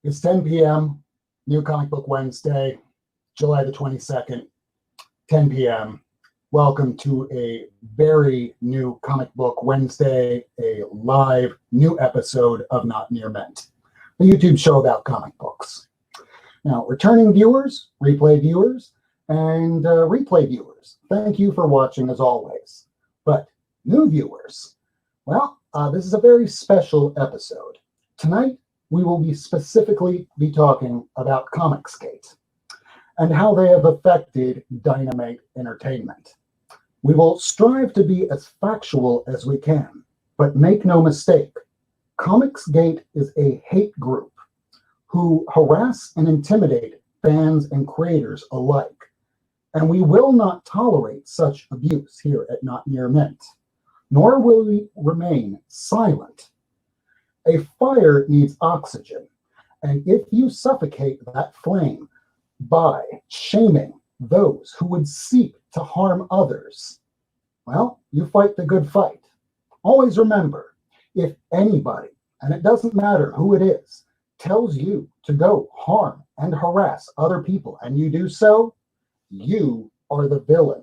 It's 10 p.m., New Comic Book Wednesday, July the 22nd, 10 p.m. Welcome to a very new Comic Book Wednesday, a live new episode of Not Near Mint, a YouTube show about comic books. Now, returning viewers, replay viewers, and replay viewers, thank you for watching as always. But new viewers, well, this is a very special episode. Tonight, we will specifically be talking about Comicsgate and how they have affected Dynamite Entertainment. We will strive to be as factual as we can, but make no mistake, Comicsgate is a hate group who harass and intimidate fans and creators alike. And we will not tolerate such abuse here at Not Near Mint, nor will we remain silent. A fire needs oxygen, and if you suffocate that flame by shaming those who would seek to harm others, well, you fight the good fight. Always remember, if anybody, and it doesn't matter who it is, tells you to go harm and harass other people, and you do so, you are the villain.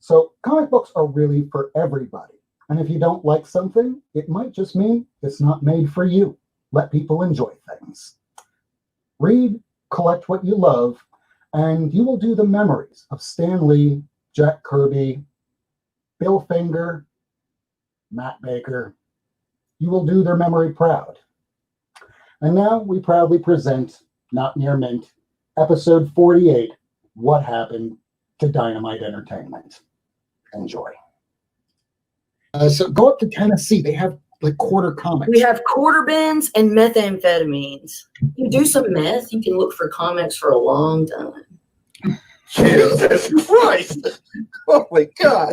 So comic books are really for everybody. And if you don't like something, it might just mean it's not made for you. Let people enjoy things. Read, collect what you love, and you will do the memories of Stan Lee, Jack Kirby, Bill Finger, Matt Baker. You will do their memory proud. And now we proudly present Not Near Mint, episode 48, What Happened to Dynamite Entertainment. Enjoy. So go up to Tennessee. They have like quarter comics. We have quarter bins and methamphetamines. You do some meth, you can look for comics for a long time. Jesus Christ! Oh my God!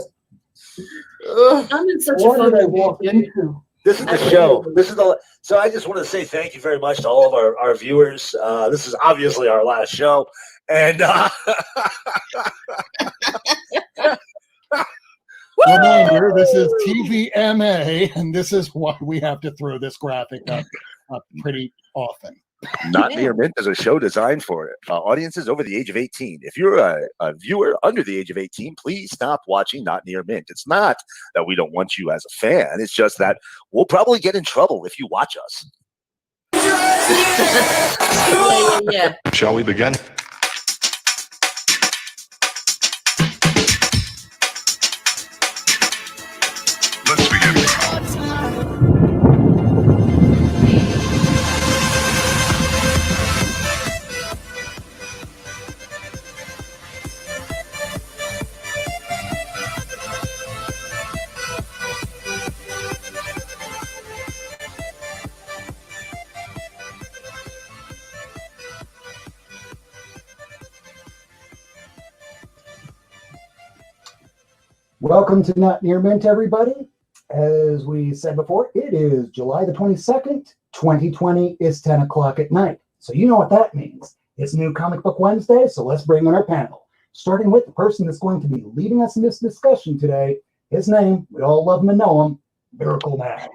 I'm in such a What did I fun walk mood. into? This is the show. This is the. So I just want to say thank you very much to all of our viewers. This is obviously our last show, and Reminder, this is TVMA, and this is why we have to throw this graphic up pretty often. Not Near Mint is a show designed for audiences over the age of 18. If you're a viewer under the age of 18, please stop watching Not Near Mint. It's not that we don't want you as a fan. It's just that we'll probably get in trouble if you watch us. Yeah. Shall we begin? Let's begin. Welcome to Not Near Mint, everybody. As we said before, it is July the 22nd, 2020. It's 10 o'clock at night. So you know what that means. It's New Comic Book Wednesday, so let's bring in our panel. Starting with the person that's going to be leading us in this discussion today. His name, we all love him and know him, Miracleman.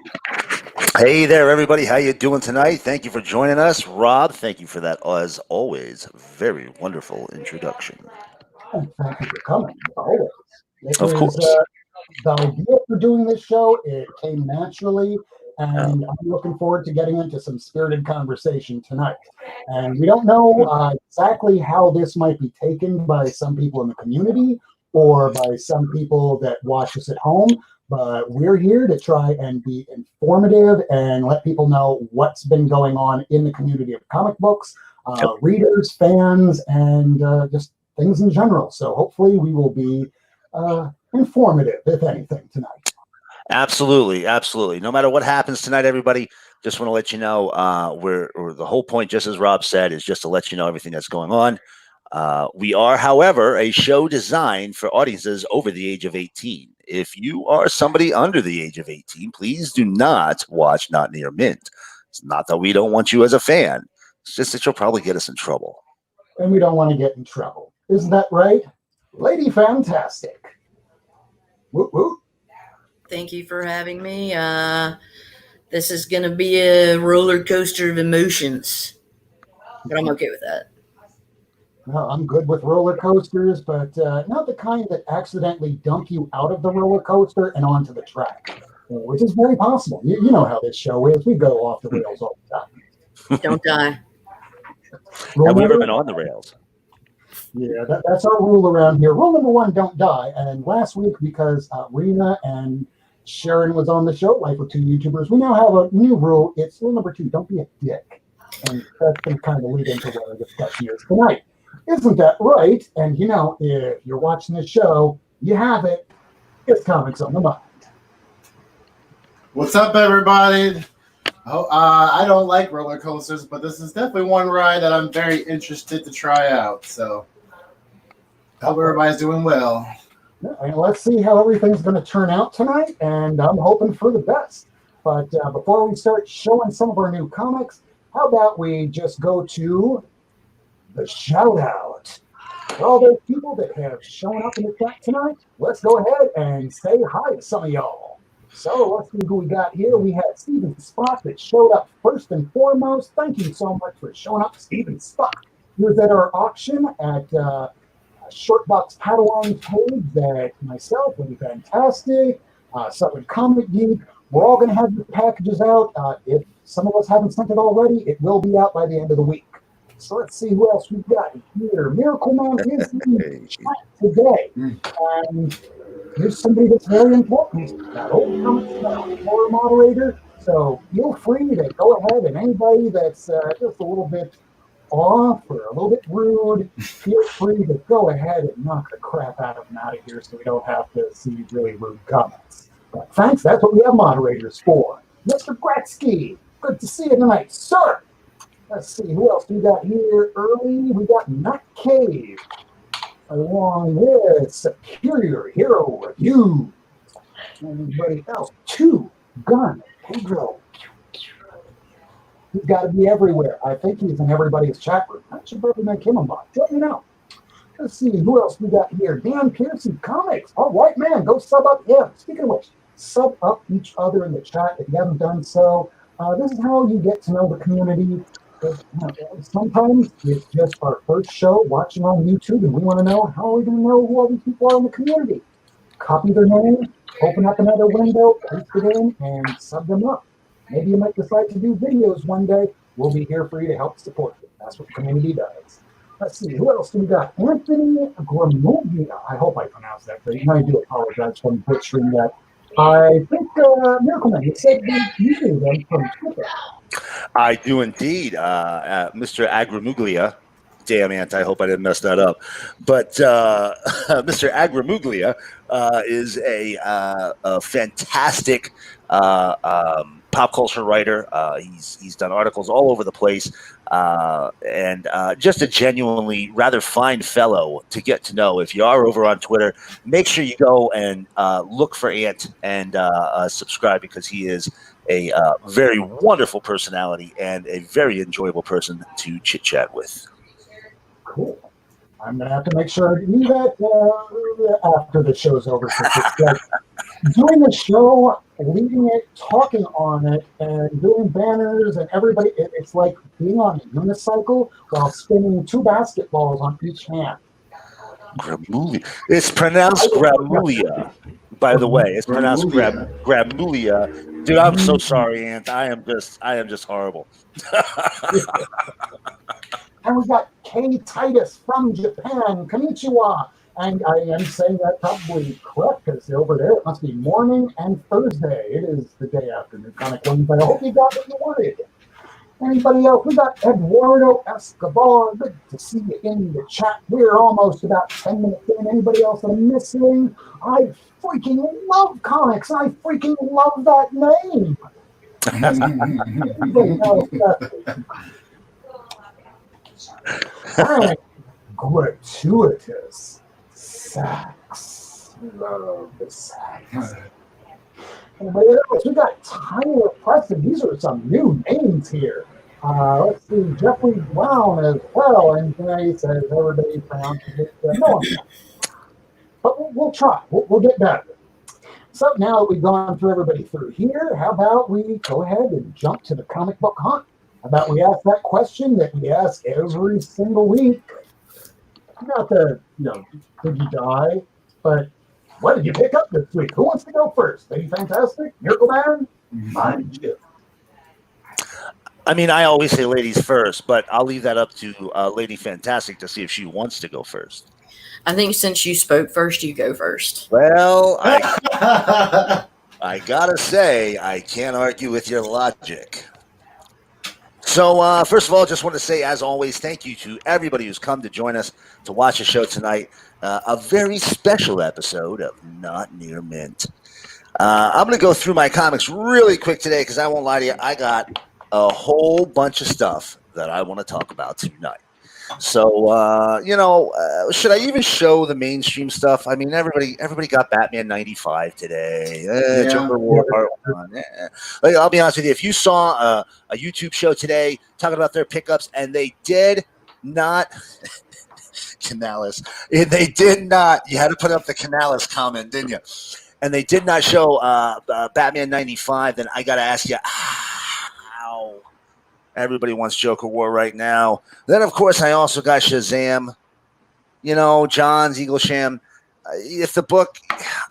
Hey there, everybody. How you doing tonight? Thank you for joining us. Rob, thank you for that, as always, very wonderful introduction. And thank you for coming, as always. Of course. The idea for doing this show, it came naturally, and I'm looking forward to getting into some spirited conversation tonight. And we don't know exactly how this might be taken by some people in the community or by some people that watch us at home, but we're here to try and be informative and let people know what's been going on in the community of comic books, readers, fans, and just things in general. So hopefully we will be informative, if anything, tonight. Absolutely, absolutely. No matter what happens tonight, everybody, just want to let you know the whole point, just as Rob said, is just to let you know everything that's going on. We are, however, a show designed for audiences over the age of 18. If you are somebody under the age of 18, please do not watch Not Near Mint. It's not that we don't want you as a fan. It's just that you'll probably get us in trouble. And we don't want to get in trouble. Isn't that right? Lady Fantastic. Whoop, whoop. Thank you for having me. This is going to be a roller coaster of emotions. But I'm okay with that. Well, I'm good with roller coasters, but not the kind that accidentally dump you out of the roller coaster and onto the track, which is very possible. You know how this show is. We go off the rails all the time. Don't die. Have we ever been on the rails? Yeah, that's our rule around here. Rule number 1, don't die. And last week, because Rena and Sharon was on the show, Life with 2 YouTubers, we now have a new rule. It's rule number 2, don't be a dick. And that's going to kind of lead into what our discussion is tonight. Isn't that right? And you know, if you're watching the show, you have it. It's Comics on the Mind. What's up, everybody? I don't like roller coasters, but this is definitely one ride that I'm very interested to try out. So, hope everybody's doing well. And let's see how everything's going to turn out tonight, and I'm hoping for the best. But before we start showing some of our new comics, how about we just go to the shout out. For all those people that have shown up in the chat tonight, let's go ahead and say hi to some of y'all. So let's see who we got here. We had Steven Spock that showed up first and foremost. Thank you so much for showing up, Steven Spock. He was at our auction at Shortbox Padawan page that myself, Lady Fantastic, Southern Comic Geek, we're all going to have the packages out. If some of us haven't sent it already, it will be out by the end of the week. So let's see who else we've got here. Miracleman is in the chat today. And here's somebody that's very important. That old Comics horror moderator. So feel free to go ahead, and anybody that's just a little bit off or a little bit rude, feel free to go ahead and knock the crap out of them out of here so we don't have to see really rude comments. But thanks, that's what we have moderators for. Mr. Gretzky, good to see you tonight, sir. Let's see, who else we got here early? We got Matt Cave, along with Superior Hero Review. Anybody else? 2 Gun Pedro. He's got to be everywhere. I think he's in everybody's chat room. I should probably make him a mod. Let me know. Let's see, who else we got here? Dan Pearson Comics. All right, man, go sub up him. Speaking of which, sub up each other in the chat if you haven't done so. This is how you get to know the community. Sometimes it's just our first show watching on YouTube, and we want to know how are we going to know who all these people are in the community. Copy their name, open up another window, paste it in, and sub them up. Maybe you might decide to do videos one day. We'll be here for you to help support you. That's what the community does. Let's see, who else do we got? Anthony Gramuglia. I hope I pronounced that correctly. I do apologize for butchering that. I think Miracleman, you said you knew them from Twitter. I do indeed, Mr. Agramuglia. Damn, Ant, I hope I didn't mess that up. But Mr. Agramuglia is a fantastic pop culture writer. He's done articles all over the place, and just a genuinely rather fine fellow to get to know. If you are over on Twitter, make sure you go and look for Ant and subscribe, because he is a very wonderful personality and a very enjoyable person to chit chat with. Cool. I'm going to have to make sure I do that after the show's over. Doing the show, leading it, talking on it, and doing banners and everybody, it's like being on a unicycle while spinning 2 basketballs on each hand. Gramulia. It's pronounced Gramulia, by the way. It's pronounced Gramulia. Dude, I'm so sorry, Ant. I am just horrible. And we got K. Titus from Japan. Konnichiwa. And I am saying that probably correct, because over there it must be morning and Thursday. It is the day after New Comic Wednesday. I hope you got what you wanted. Anybody else? We got Eduardo Escobar. Good to see you in the chat. We're almost about 10 minutes in. Anybody else that I'm missing? I freaking love comics. I freaking love that name. Anybody else? And gratuitous sax. Love the sax. Anybody else? We got Tyler Preston. These are some new names here. Let's see, Jeffrey Brown as well. And he says everybody pronounces it. No, but we'll try. We'll get better. So now that we've gone through everybody through here, how about we go ahead and jump to the comic book hunt? How about we ask that question that we ask every single week? Not the, did you die? But what did you pick up this week? Who wants to go first? Lady Fantastic? Miracleman? Mind. I mean, I always say ladies first, but I'll leave that up to Lady Fantastic to see if she wants to go first. I think since you spoke first, you go first. Well, I gotta say, I can't argue with your logic. So, first of all, just want to say, as always, thank you to everybody who's come to join us to watch the show tonight. A very special episode of Not Near Mint. I'm going to go through my comics really quick today because I won't lie to you. I got a whole bunch of stuff that I want to talk about tonight. So, should I even show the mainstream stuff? I mean, everybody got Batman 95 today. Joker War Part 1. Like, I'll be honest with you. If you saw a YouTube show today talking about their pickups and they did not Canales, they did not. You had to put up the Canales comment, didn't you? And they did not show Batman 95. Then I got to ask you, how? Everybody wants Joker War right now. Then, of course, I also got Shazam. John's Eaglesham. If the book,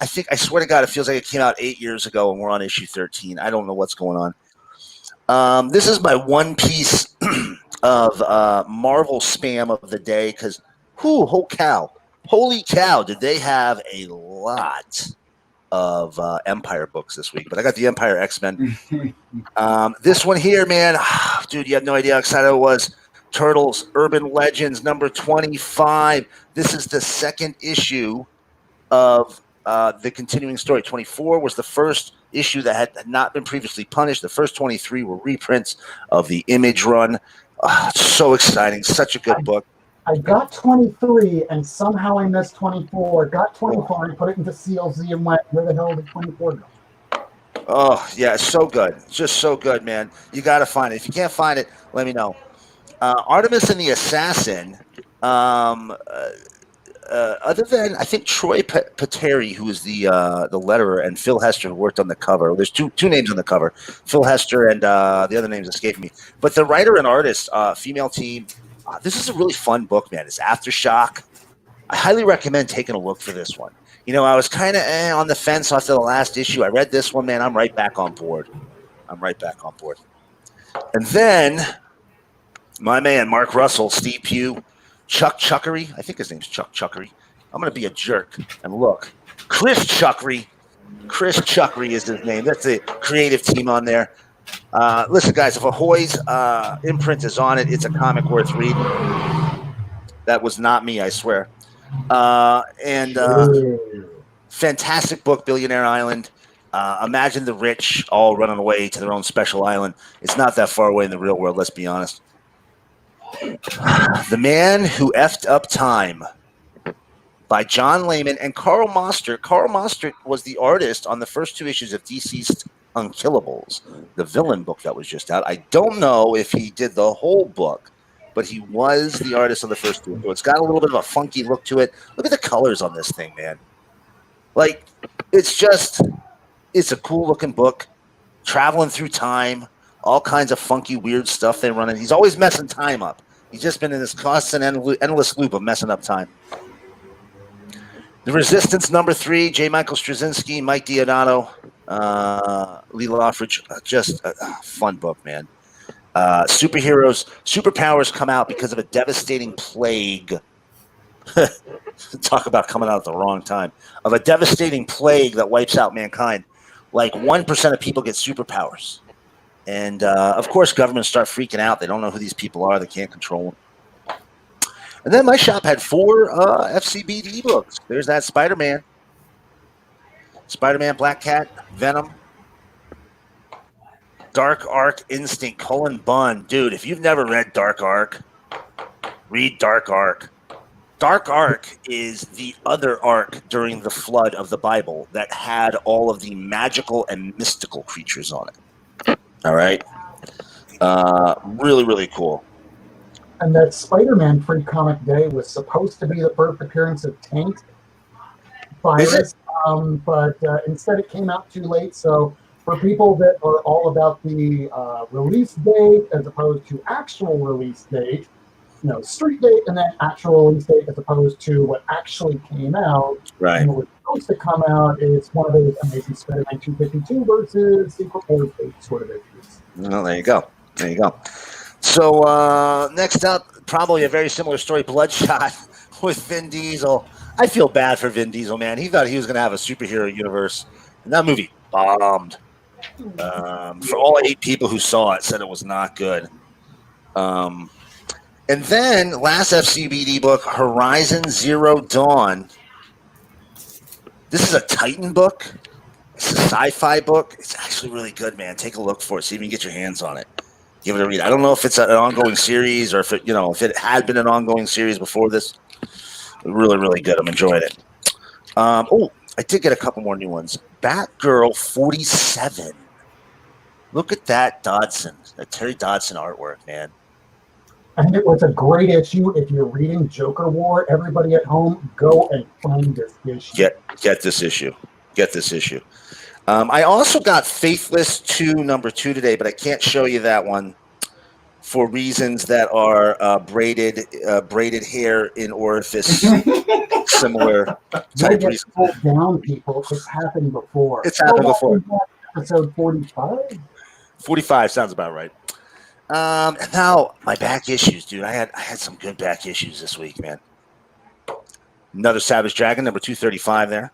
I swear to God, it feels like it came out 8 years ago and we're on issue 13. I don't know what's going on. This is my one piece of Marvel spam of the day because, holy cow, did they have a lot of Empire books this week. But I got the Empire X-Men. This one here, man, dude, you have no idea how excited I was. Turtles Urban Legends number 25. This is the second issue of the continuing story. 24 was the first issue that had not been previously punished. The first 23 were reprints of the Image run. So exciting. Such a good book. I got 23 and somehow I missed 24. Got 24 and put it into CLZ and went, where the hell did 24 go? Oh, yeah, it's so good. It's just so good, man. You got to find it. If you can't find it, let me know. Artemis and the Assassin, other than, I think, Troy Pateri, who is the letterer, and Phil Hester, who worked on the cover. There's two names on the cover. Phil Hester and the other names escape me. But the writer and artist, female team, this is a really fun book, man. It's Aftershock. I highly recommend taking a look for this one. I was kind of on the fence after the last issue. I read this one, man. I'm right back on board. And then my man, Mark Russell, Steve Pugh, Chuck Chuckery. I think his name's Chuck Chuckery. I'm going to be a jerk and look. Chris Chuckery. Chris Chuckery is his name. That's the creative team on there. Listen, guys, if Ahoy's imprint is on it, it's a comic worth reading. That was not me, I swear. Fantastic book, Billionaire Island. Imagine the rich all running away to their own special island. It's not that far away in the real world, let's be honest. The Man Who Effed Up Time by John Layman and Carl Mostert. Carl Mostert was the artist on the first two issues of DC's Unkillables, the villain book that was just out. I don't know if he did the whole book, but he was the artist on the first two. So it's got a little bit of a funky look to it. Look at the colors on this thing, man. Like, it's a cool looking book, traveling through time, all kinds of funky, weird stuff they run in. He's always messing time up. He's just been in this constant, endless loop of messing up time. The Resistance number 3, J. Michael Straczynski, Mike Diodato, Lee Loffridge. Just a fun book, man. Superpowers come out because of a devastating plague. Talk about coming out at the wrong time. Of a devastating plague that wipes out mankind. Like 1% of people get superpowers. And, of course, governments start freaking out. They don't know who these people are. They can't control them. And then my shop had 4 FCBD books. There's that Spider-Man, Black Cat, Venom, Dark Ark Instinct, Cullen Bunn. Dude, if you've never read Dark Ark, read Dark Ark. Dark Ark is the other ark during the flood of the Bible that had all of the magical and mystical creatures on it. All right? Really, really cool. And that Spider-Man free comic day was supposed to be the first appearance of Taint virus but instead it came out too late. So for people that are all about the release date as opposed to actual release date, street date and then actual release date as opposed to what actually came out. Right. And what was supposed to come out is one of those Amazing Spider-Man 252 versus Secret Wars sort of issues. Well, there you go. There you go. So next up, probably a very similar story, Bloodshot with Vin Diesel. I feel bad for Vin Diesel, man. He thought he was going to have a superhero universe, and that movie bombed. For all 8 people who saw it, said it was not good. And then last FCBD book, Horizon Zero Dawn. This is a Titan book. It's a sci-fi book. It's actually really good, man. Take a look for it. See if you can get your hands on it. Give it a read. I don't know if it's an ongoing series or if it had been an ongoing series before this. Really, really good. I'm enjoying it. I did get a couple more new ones. Batgirl 47. Look at that Dodson, that Terry Dodson artwork, man. And it was a great issue. If you're reading Joker War, everybody at home, go and find this issue. Get this issue. Get this issue. I also got Faithless 2, number 2 today, but I can't show you that one for reasons that are braided hair in orifice, similar type reasons. Pulled down, people. It's happened before. It's happened before. Episode 45? 45 sounds about right. And now my back issues, dude. I had some good back issues this week, man. Another Savage Dragon, number 235 there.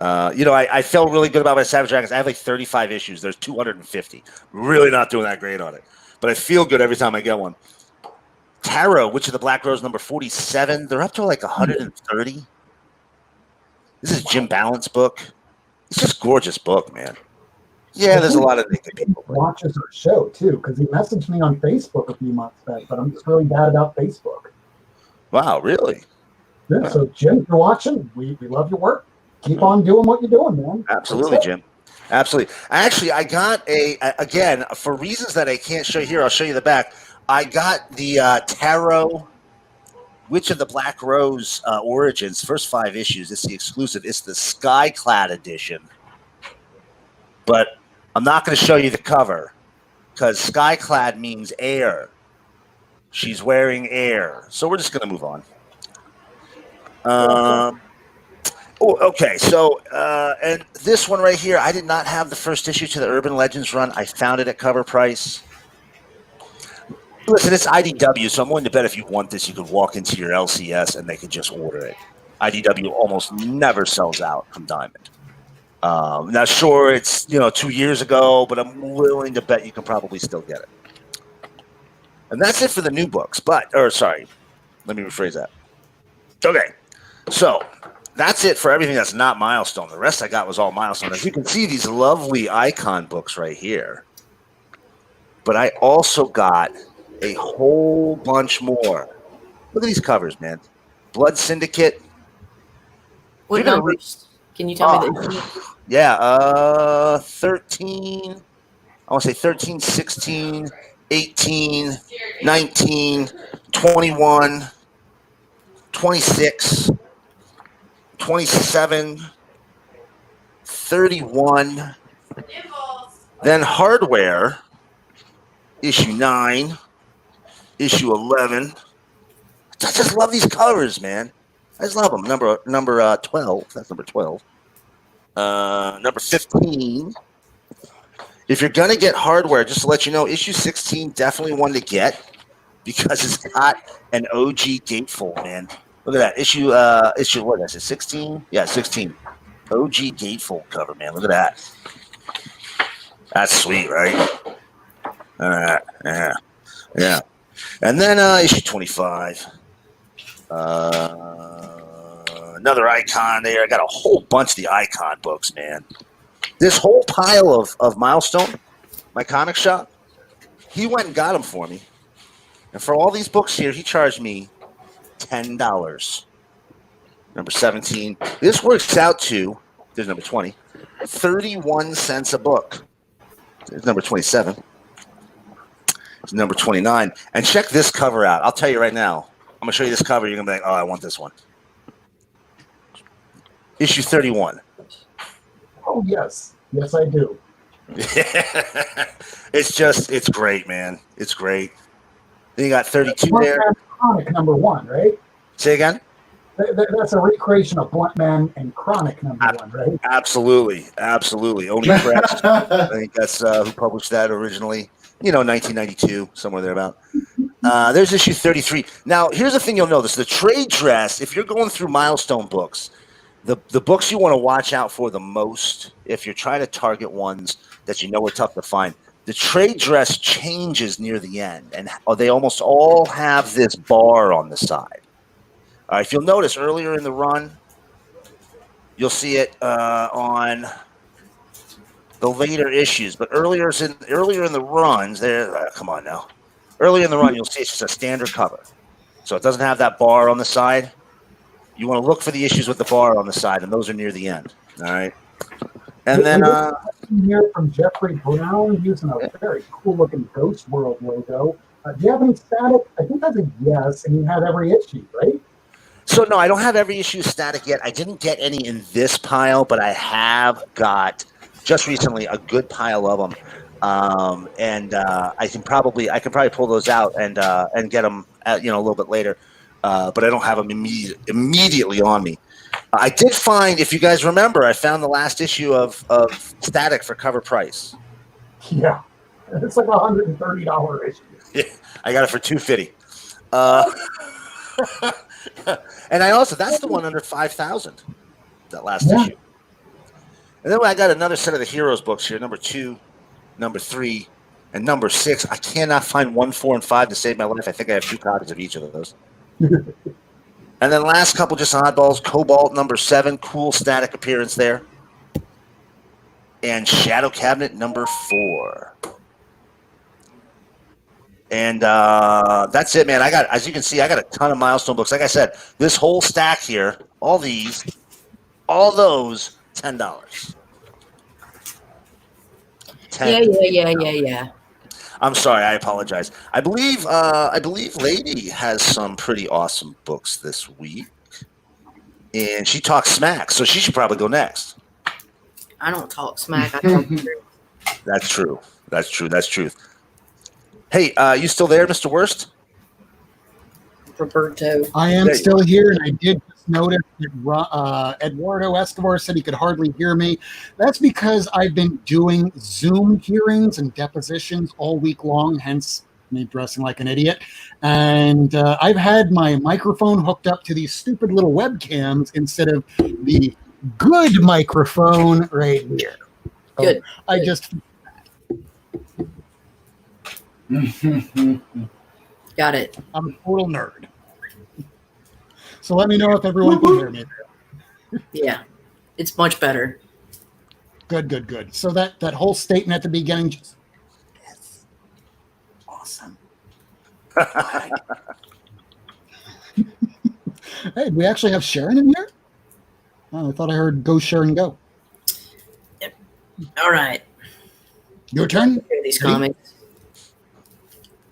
I felt really good about my Savage Dragons. I have like 35 issues. There's 250. Really not doing that great on it. But I feel good every time I get one. Tarot, Witch of the Black Rose, number 47. They're up to like 130. This is Jim Balance book. It's just gorgeous book, man. Yeah, there's a lot of naked people. Watches our show too, because he messaged me on Facebook a few months back, but I'm just really bad about Facebook. Wow, really? Yeah, so Jim, if you're watching, we love your work. Keep on doing what you're doing, man. Absolutely, Jim. Absolutely. I got again, for reasons that I can't show you here, I'll show you the back. I got the Tarot Witch of the Black Rose Origins, first 5 issues. It's the exclusive. It's the Skyclad edition. But I'm not going to show you the cover because Skyclad means air. She's wearing air. So we're just going to move on. Okay. So, and this one right here, I did not have the first issue to the Urban Legends run. I found it at cover price. Listen, it's IDW, so I'm willing to bet if you want this, you could walk into your LCS and they could just order it. IDW almost never sells out from Diamond. Now, sure, it's 2 years ago, but I'm willing to bet you can probably still get it. And that's it for the new books. Let me rephrase that. Okay, so that's it for everything that's not Milestone. The rest I got was all Milestone. As you can see, these lovely icon books right here. But I also got a whole bunch more. Look at these covers, man. Blood Syndicate. What numbers? Can you tell me the? Yeah, 13. I want to say 13, 16, 18, 19, 21, 26, 27, 31. Then Hardware, issue 9, issue 11. I just love these covers, man. I just love them. Number 12. That's number 12. Number 15. If you're gonna get Hardware, just to let you know, issue 16 definitely one to get because it's got an OG gatefold, man. Look at that issue. What is it? 16? Yeah, 16. OG gatefold cover, man. Look at that. That's sweet, right? Yeah. And then issue 25. Another icon there. I got a whole bunch of the icon books, man. This whole pile of Milestone, my comic shop, he went and got them for me. And for all these books here, he charged me $10. Number 17. This works out to, there's number 20, 31 cents a book. There's number 27. There's number 29. And check this cover out. I'll tell you right now. I'm going to show you this cover. You're going to be like, oh, I want this one. issue 31. Oh, yes. Yes, I do. It's great, man. It's great. Then you got 32 there. Bluntman Chronic number 1, right? Say again? That's a recreation of Bluntman and Chronic number 1, right? Absolutely. Only Press. I think that's who published that originally. 1992, somewhere thereabout. There's issue 33. Now, here's the thing you'll notice. The trade dress, if you're going through milestone books, the books you want to watch out for the most, if you're trying to target ones that you know are tough to find, the trade dress changes near the end, and they almost all have this bar on the side. If you'll notice earlier in the run, you'll see it on the later issues, but earlier in the runs, come on now. Earlier in the run, you'll see it's just a standard cover, so it doesn't have that bar on the side. You want to look for the issues with the bar on the side, and those are near the end. All right, and then here from Jeffrey Brown using a very cool-looking Ghost World logo. Do you have any static? I think that's a yes, and you have every issue, right? So no, I don't have every issue static yet. I didn't get any in this pile, but I have got just recently a good pile of them, and I can probably pull those out and get them a little bit later, but I don't have them immediately on me. I did find, if you guys remember, I found the last issue of Static for cover price. Yeah, it's like $130 issue. Yeah, I got it for $250. And that's the one under 5,000. That last issue. And then I got another set of the Heroes books here, number 2, number 3, and number 6. I cannot find 1, 4, and 5 to save my life. I think I have 2 copies of each of those. And then last couple just oddballs. Cobalt number 7, cool Static appearance there. And Shadow Cabinet number 4. And that's it, man. As you can see, I got a ton of milestone books. Like I said, this whole stack here, all those, $10. Yeah. I'm sorry, I apologize. I believe Lady has some pretty awesome books this week, and she talks smack, so she should probably go next. I don't talk smack. I talk truth. That's true. That's truth. Hey, you still there, Mr. Worst? Roberto. I am still here, and I did just notice that Eduardo Escobar said he could hardly hear me. That's because I've been doing Zoom hearings and depositions all week long, hence me dressing like an idiot. And I've had my microphone hooked up to these stupid little webcams instead of the good microphone right here. So Good. I just... Got it. I'm a total nerd. So let me know if everyone can hear me. Yeah, it's much better. Good. So that whole statement at the beginning, just yes, awesome. Hey, do we actually have Sharon in here? Oh, I thought I heard go Sharon go. Yep. All right. Your turn. Share these comics.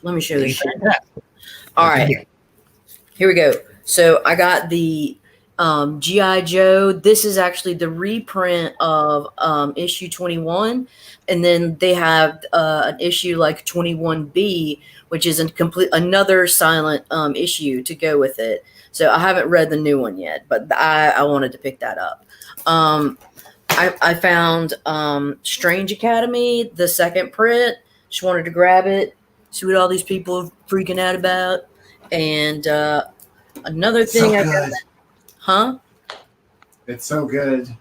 Let me share this shit. All right. Here we go. So I got the G.I. Joe. This is actually the reprint of issue 21. And then they have an issue like 21B, which is another silent issue to go with it. So I haven't read the new one yet, but I wanted to pick that up. I found Strange Academy, the second print. Just wanted to grab it, see what all these people are freaking out about. And another thing I got. Huh? It's so good.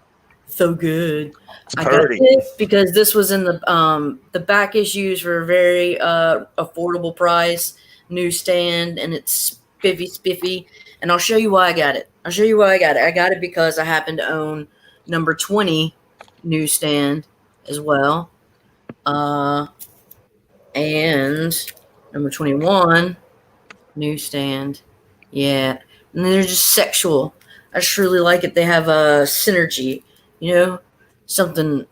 So good. I got this because this was in the back issues for a very affordable price, newsstand, and it's spiffy. And I'll show you why I got it. I got it because I happen to own number 20 newsstand as well. And number 21 newsstand. Yeah. And they're just sexual. I just really like it. They have a synergy, something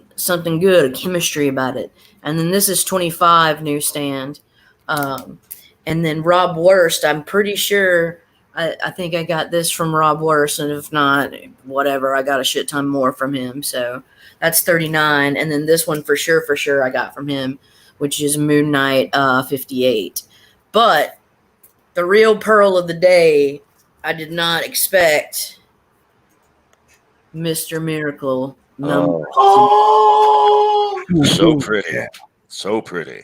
good, a chemistry about it. And then this is 25 newsstand. And then Rob Worst, I'm pretty sure I think I got this from Rob Worst, and if not, whatever, I got a shit ton more from him. So that's 39, and then this one for sure I got from him, which is Moon Knight 58. But the real pearl of the day, I did not expect Mr. Miracle number. Oh, So pretty. So pretty.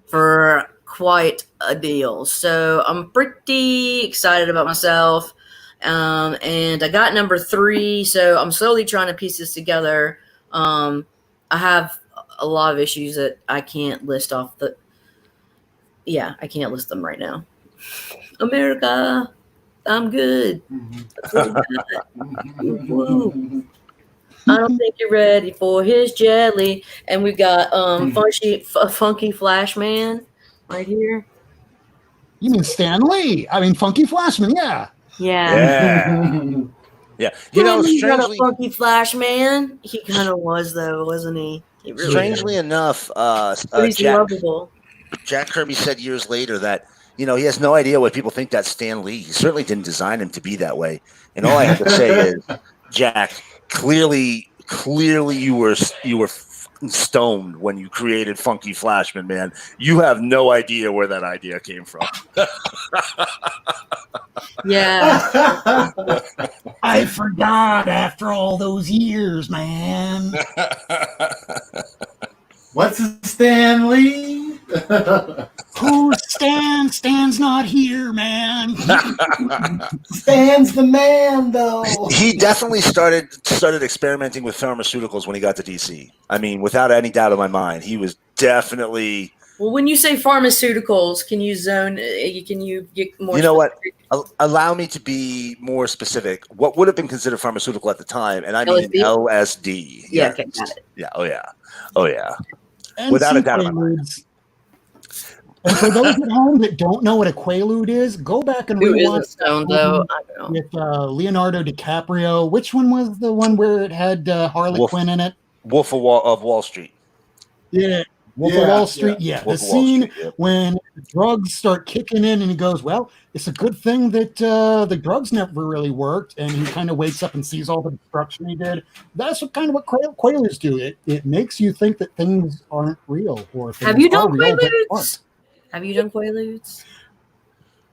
For quite a deal. So I'm pretty excited about myself. And I got number 3, so I'm slowly trying to piece this together. I have a lot of issues that I can't list off the. Yeah, I can't list them right now. America, I'm good. That's what we got. Woo. I don't think you're ready for his jelly. And we've got Funky Flash Man right here. You mean Stan Lee? I mean, Funky Flashman, yeah. Yeah. Yeah. You know, He got a strangely, Funky Flash Man. He kind of was, though, wasn't he? He really strangely enough, but he's Jack lovable. Kirby said years later that, he has no idea what people think that's Stan Lee. He certainly didn't design him to be that way. And all I have to say is, Jack, clearly you were stoned when you created Funky Flashman, man. You have no idea where that idea came from. Yeah. I forgot after all those years, man. What's his Stan Lee? Who's Stan? Stan's not here, man. Stan's the man, though. He definitely started experimenting with pharmaceuticals when he got to DC. I mean, without any doubt in my mind, he was definitely. Well, when you say pharmaceuticals, can you get more? You know what? Allow me to be more specific. What would have been considered pharmaceutical at the time, and I mean LSD. Yeah, okay, got it. Yeah. Oh yeah. And Without a doubt in my mind. And for those at home that don't know what a Quaalude is, go back and Who rewatch isn't stoned, though? I don't know. with Leonardo DiCaprio. Which one was the one where it had Harley Quinn in it? Wolf of Wall Street. Yeah. Wolf of Wall Street. Yeah. Wolf The of Wall scene Street, yeah. when drugs start kicking in and he goes, well, it's a good thing that the drugs never really worked. And he kind of wakes up and sees all the destruction he did. That's what Quaaludes do. It makes you think that things aren't real. Or things Have you done are real, but Quaaludes? aren't. Have you done Quaaludes?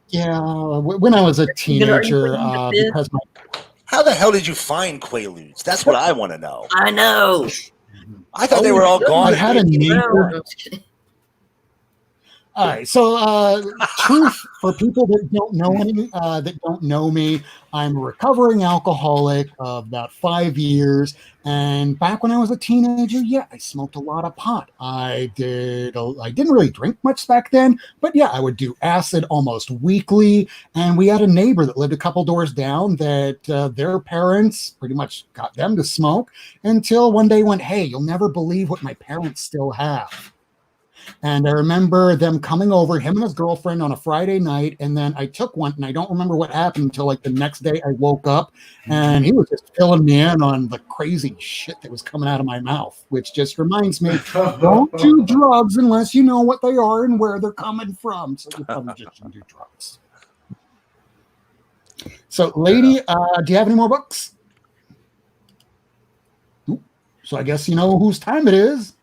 Yeah, when I was a teenager, because How the hell did you find Quaaludes? That's what I want to know. I know. I thought they were all gone. I had a neighbor. All right, so truth for people that don't know me, I'm a recovering alcoholic of about 5 years, and back when I was a teenager, yeah, I smoked a lot of pot. I didn't really drink much back then, but yeah, I would do acid almost weekly, and we had a neighbor that lived a couple doors down that their parents pretty much got them to smoke until one day went, hey, you'll never believe what my parents still have. And I remember them coming over, him and his girlfriend, on a Friday night. And then I took one, and I don't remember what happened until like the next day I woke up, and he was just filling me in on the crazy shit that was coming out of my mouth, which just reminds me, don't do drugs unless you know what they are and where they're coming from. So you probably just shouldn't do drugs. So, lady, do you have any more books? So I guess you know whose time it is.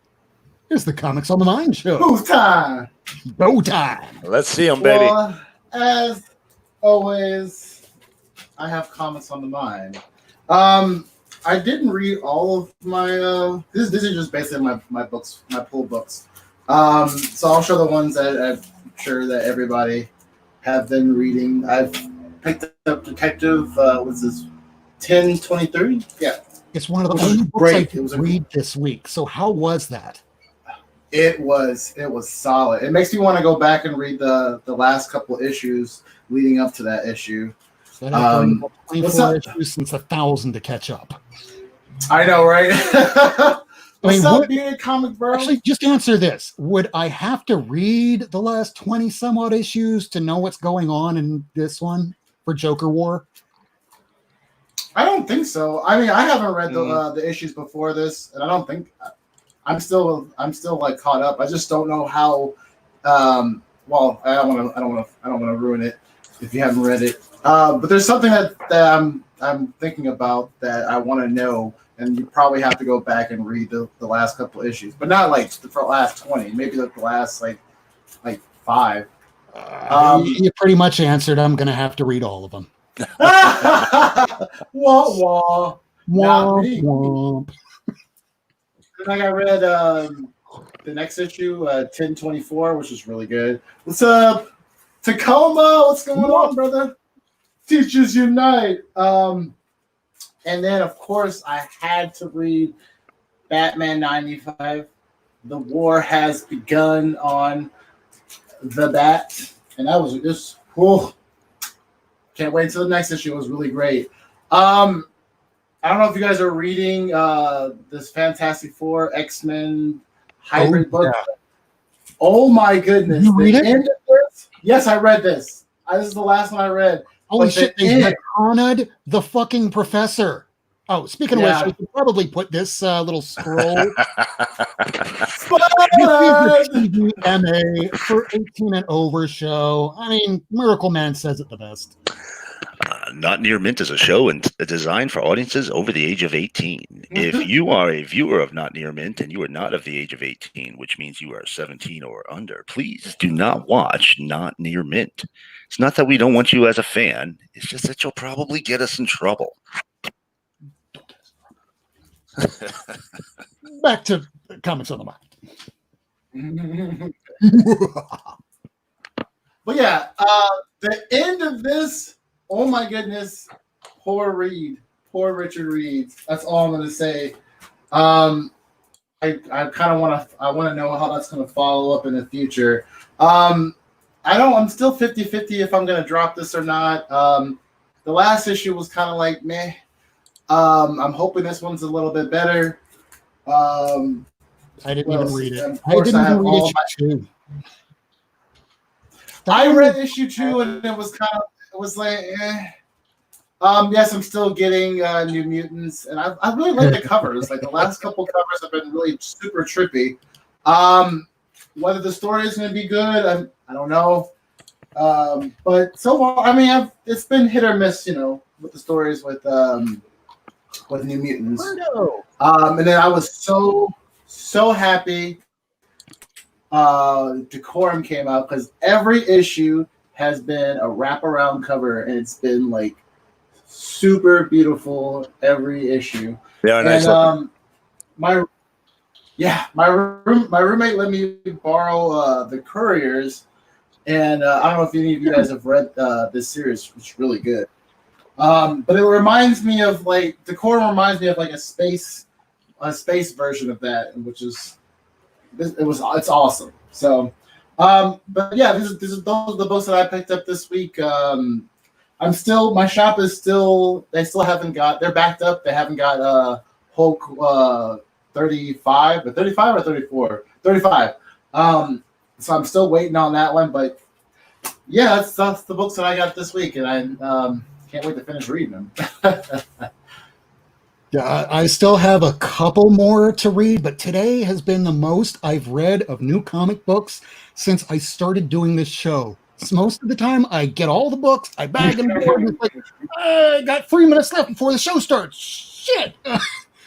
It's the Comics on the Mind show. Whose time? Go time. Let's see them, baby. Well, as always, I have comics on the mind. I didn't read all of my. These are just basically my books, my pool books. So I'll show the ones that I'm sure that everybody have been reading. I've picked up Detective. What's this? 1023. Yeah. It's one of the only books I could read this week. So how was that? It was solid. It makes me want to go back and read the last couple issues leading up to that issue. So 24 issues since 1,000 to catch up. I know, right? What's up, what, bearded comic bro? Actually, just answer this. Would I have to read the last 20 some odd issues to know what's going on in this one for Joker War? I don't think so. I mean, I haven't read the issues before this, and I don't think I'm still like caught up. I just don't know how. Well, I don't want to ruin it if you haven't read it. But there's something that I'm thinking about that I want to know, and you probably have to go back and read the last couple issues, but not like the last 20, maybe like the last like 5. You pretty much answered. I'm going to have to read all of them. Wah wah. Not me. Womp. And I read the next issue, 1024, which is really good. What's up, Tacoma? What's going on, brother? Teachers Unite. And then, of course, I had to read Batman 95. The war has begun on the Bat. And that was just, can't wait until the next issue. It was really great. I don't know if you guys are reading this Fantastic Four X-Men hybrid book. Yeah. Oh my goodness. You read it? End of this, yes, I read this. This is the last one I read. Holy But shit, the they end- retconned the fucking professor. Oh, speaking of Yeah. which, we could probably put this little scroll. Spoilers! This is your TVMA for 18 and over show. I mean, Miracleman says it the best. Not Near Mint is a show and designed for audiences over the age of 18. If you are a viewer of Not Near Mint and you are not of the age of 18, which means you are 17 or under, please do not watch Not Near Mint. It's not that we don't want you as a fan. It's just that you'll probably get us in trouble. Back to Comics on the Mind. But yeah, the end of this, oh my goodness, poor Reed, poor Richard Reed. That's all I'm gonna say. I kind of want to know how that's gonna follow up in the future. I'm still 50-50 if I'm gonna drop this or not. The last issue was kind of like meh. I'm hoping this one's a little bit better. I didn't Well, even read it. of I course didn't I have even read all issue 2. I read issue 2 and it was like, eh. Yes, I'm still getting New Mutants, and I really like the covers. Like the last couple covers have been really super trippy. Whether the story is going to be good, I don't know. But so far, I mean, it's been hit or miss, with the stories with New Mutants. And then I was so happy Decorum came out, because every issue has been a wraparound cover, and it's been like super beautiful every issue. Yeah, nice. And my roommate let me borrow the Couriers, and I don't know if any of you guys have read this series. It's really good. But it reminds me of like Decorum reminds me of like a space version of that, which is it's awesome. So, but yeah, those are the books that I picked up this week. My shop is still, they still haven't got, they're backed up. They haven't got Hulk 35, but 35 or 34? 35. So I'm still waiting on that one, but yeah, that's the books that I got this week, and I can't wait to finish reading them. Yeah, I still have a couple more to read, but today has been the most I've read of new comic books since I started doing this show. So most of the time, I get all the books, I bag them, and it's like, I got 3 minutes left before the show starts. Shit!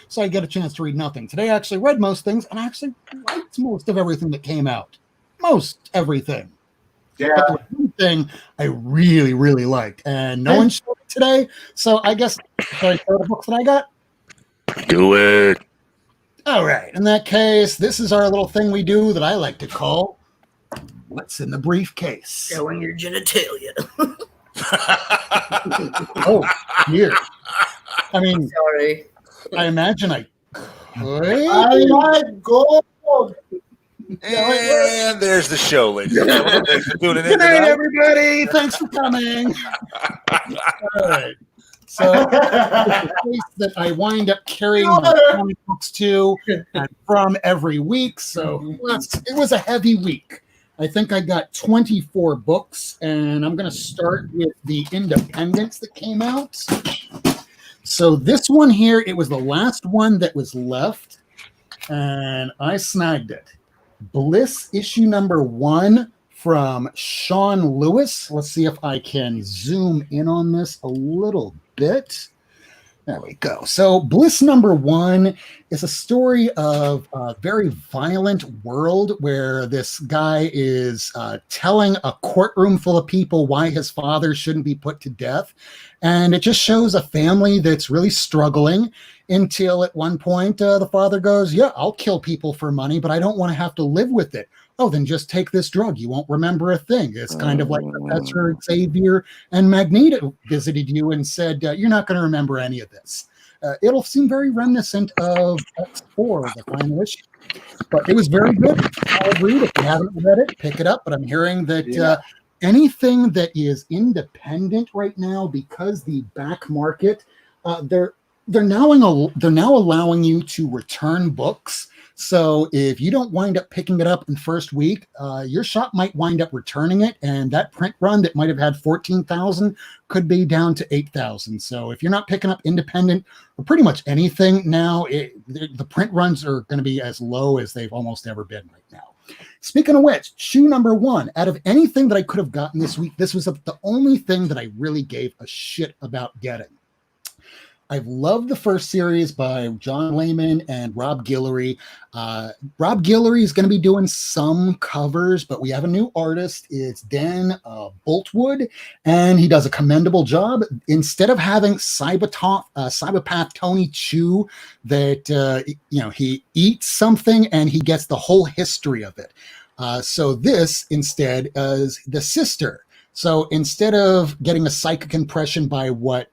So I get a chance to read nothing. Today I actually read most things, and I actually liked most of everything that came out. Most everything. Yeah. But the one thing I really, really liked, and no one showed it today, so I guess should I show the books that I got? Do it. All right. In that case, this is our little thing we do that I like to call What's in the Briefcase. Showing your genitalia. Oh, here. I mean, Sorry. I imagine I could. I like gold. And there's the show, ladies and gentlemen. Thanks for tuning in Good night, tonight. everybody. Thanks for coming. All right. So, the case that I wind up carrying my comic books to and from every week. So, it was a heavy week. I think I got 24 books, and I'm going to start with the independents that came out. So, this one here, it was the last one that was left, and I snagged it. Bliss issue number 1 from Sean Lewis. Let's see if I can zoom in on this a little bit. There we go. So Bliss number 1 is a story of a very violent world where this guy is telling a courtroom full of people why his father shouldn't be put to death. And it just shows a family that's really struggling until at one point the father goes, yeah, I'll kill people for money, but I don't want to have to live with it. Oh, then just take this drug. You won't remember a thing. It's kind of like Professor Xavier and Magneto visited you and said, you're not going to remember any of this. It'll seem very reminiscent of X4, the final issue. But it was very good. I'll read. If you haven't read it, pick it up. But I'm hearing that anything that is independent right now, because the back market, they're now allowing you to return books. So if you don't wind up picking it up in first week, your shop might wind up returning it, and that print run that might have had 14,000 could be down to 8,000. So if you're not picking up independent or pretty much anything now, the print runs are going to be as low as they've almost ever been right now. Speaking of which, shoe number 1, out of anything that I could have gotten this week, this was the only thing that I really gave a shit about getting. I've loved the first series by John Layman and Rob Guillory. Rob Guillory is going to be doing some covers, but we have a new artist. It's Dan Boltwood, and he does a commendable job. Instead of having Cyberpath Tony Chu that he eats something and he gets the whole history of it. So this instead is the sister. So instead of getting a psychic impression by what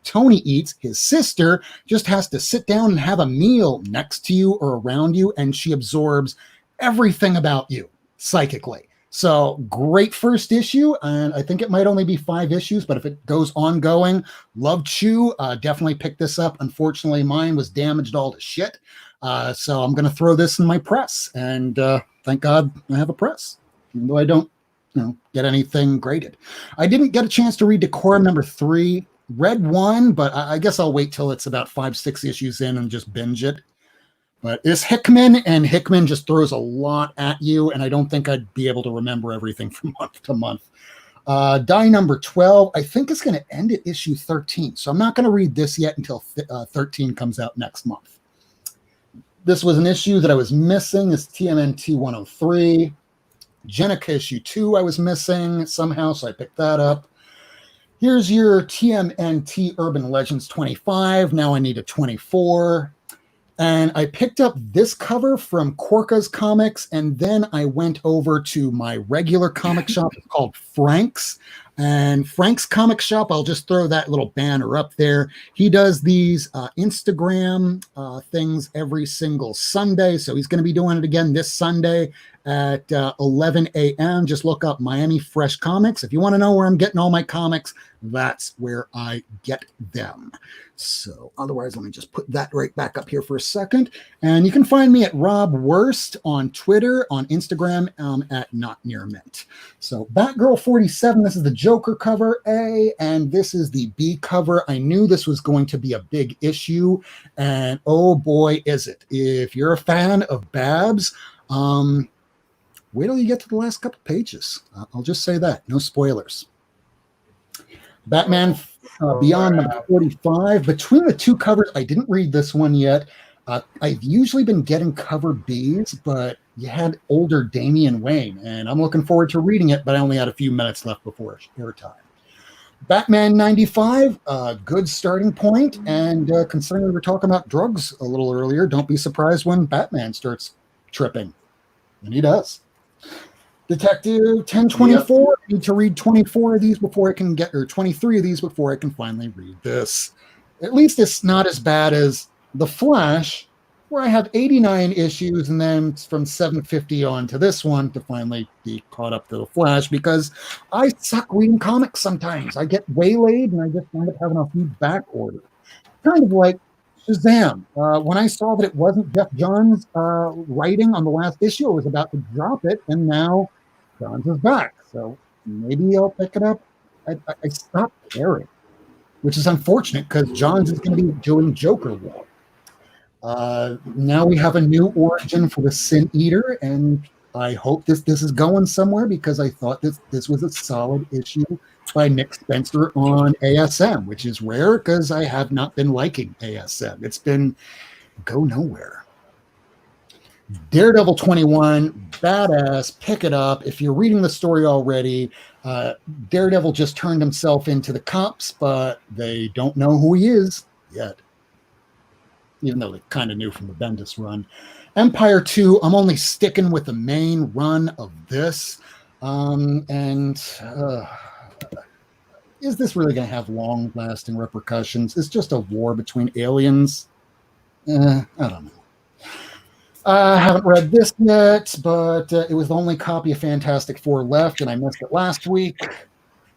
Tony eats, his sister just has to sit down and have a meal next to you or around you, and she absorbs everything about you psychically. So great first issue, and I think it might only be 5 issues, but if it goes ongoing, love Chew, definitely pick this up. Unfortunately, mine was damaged all to shit, so I'm going to throw this in my press, and thank God I have a press, even though I don't get anything graded. I didn't get a chance to read Decorum number 3. Read 1, but I guess I'll wait till it's about 5-6 issues in and just binge it. But it's Hickman, and Hickman just throws a lot at you, and I don't think I'd be able to remember everything from month to month. Die number 12, I think it's going to end at issue 13, so I'm not going to read this yet until 13 comes out next month. This was an issue that I was missing. It's TMNT 103. Jenica issue 2 I was missing somehow, so I picked that up. Here's your TMNT Urban Legends 25. Now I need a 24. And I picked up this cover from Corca's Comics, and then I went over to my regular comic shop. It's called Frank's. And Frank's Comic Shop, I'll just throw that little banner up there. He does these Instagram things every single Sunday. So he's going to be doing it again this Sunday at 11 a.m. Just look up Miami Fresh Comics. If you want to know where I'm getting all my comics, that's where I get them. So otherwise, let me just put that right back up here for a second. And you can find me at Rob Worst on Twitter, on Instagram, at Not Near Mint. So Batgirl 47, this is the Joker cover A, and this is the B cover. I knew this was going to be a big issue, and oh boy, is it. If you're a fan of Babs, wait till you get to the last couple pages. I'll just say that. No spoilers. Batman Beyond number 45. Between the two covers, I didn't read this one yet. I've usually been getting cover Bs, but you had older Damian Wayne, and I'm looking forward to reading it, but I only had a few minutes left before airtime. Batman 95, good starting point, and considering we were talking about drugs a little earlier, don't be surprised when Batman starts tripping, and he does. Detective 1024, yep. I need to read 24 of these before I can get, or 23 of these before I can finally read this. At least it's not as bad as The Flash, where I have 89 issues, and then from 750 on to this one to finally be caught up to The Flash, because I suck reading comics sometimes. I get waylaid, and I just end up having a huge back order. Kind of like Shazam. When I saw that it wasn't Jeff Johns' writing on the last issue, I was about to drop it, and now Johns is back. So maybe I'll pick it up. I stopped caring, which is unfortunate because Johns is going to be doing Joker War. Now we have a new origin for the Sin Eater, and I hope this is going somewhere because I thought this was a solid issue by Nick Spencer on ASM, which is rare because I have not been liking ASM. It's been go nowhere. Daredevil 21, badass, pick it up. If you're reading the story already, Daredevil just turned himself into the cops, but they don't know who he is yet, even though they kind of knew from the Bendis run. Empire 2, I'm only sticking with the main run of this. Is this really going to have long-lasting repercussions? It's just a war between aliens. I don't know. I haven't read this yet, but it was the only copy of Fantastic Four left, and I missed it last week.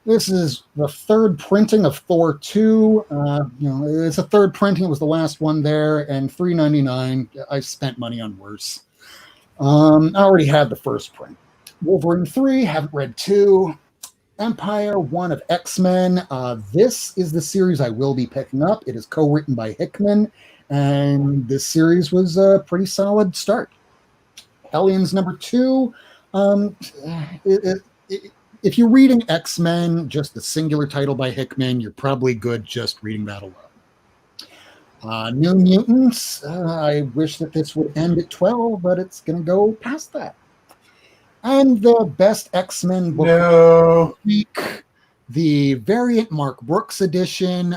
This is the third printing of Thor 2. It's a third printing. It was the last one there, and $3.99. I spent money on worse. I already had the first print. Wolverine 3, haven't read 2. Empire 1 of X-Men. This is the series I will be picking up. It is co-written by Hickman, and this series was a pretty solid start. Hellions number 2. If you're reading X-Men, just the singular title by Hickman, you're probably good just reading that alone. New Mutants, I wish that this would end at 12, but it's going to go past that. And the best X-Men book of the week, the variant Mark Brooks edition,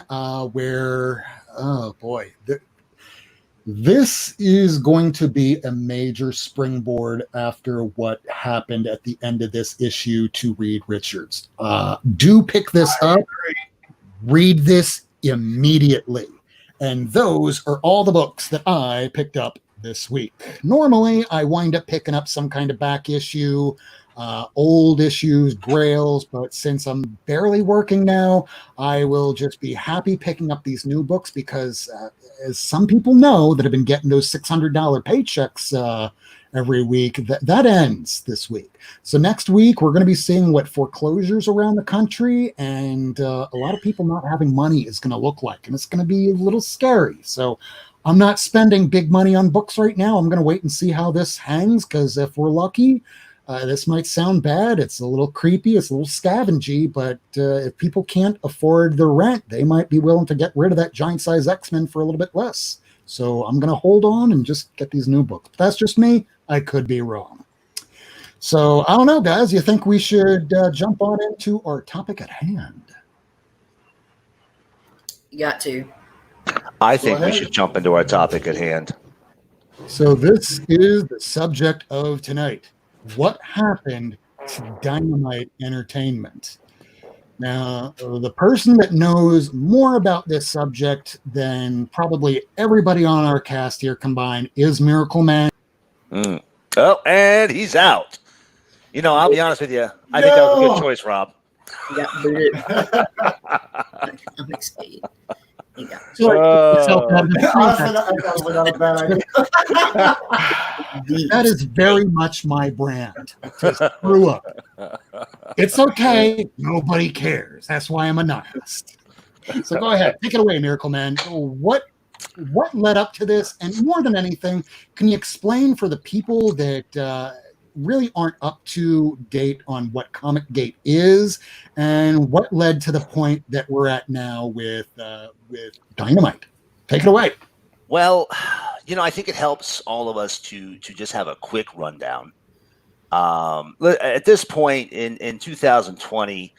where, oh boy, this is going to be a major springboard after what happened at the end of this issue to Reed Richards. Do pick this up. Read this immediately. And those are all the books that I picked up this week. Normally, I wind up picking up some kind of back issue, old issues, grails, but since I'm barely working now, I will just be happy picking up these new books because as some people know that have been getting those $600 paychecks every week, that ends this week. So next week, we're going to be seeing what foreclosures around the country and a lot of people not having money is going to look like, and it's going to be a little scary. So I'm not spending big money on books right now. I'm going to wait and see how this hangs, because if we're lucky, this might sound bad. It's a little creepy. It's a little scavengy, but if people can't afford the rent, they might be willing to get rid of that giant size X-Men for a little bit less. So I'm going to hold on and just get these new books. But that's just me. I could be wrong. So I don't know, guys. You think we should jump on into our topic at hand? You got to. I think we should jump into our topic at hand. So this is the subject of tonight. What happened to Dynamite Entertainment? Now, the person that knows more about this subject than probably everybody on our cast here combined is Miracleman. Oh, and he's out. You know, I'll be honest with you. I think that was a good choice, Rob. You got booted. I'm excited. Honestly, that is very much my brand. Just screw up. It's okay. Nobody cares. That's why I'm a nihilist. So go ahead. Take it away, Miracleman. What led up to this? And more than anything, can you explain for the people that really aren't up to date on what ComicGate is and what led to the point that we're at now with Dynamite? Take it away. Well, you know, I think it helps all of us to just have a quick rundown. At this point in 2020,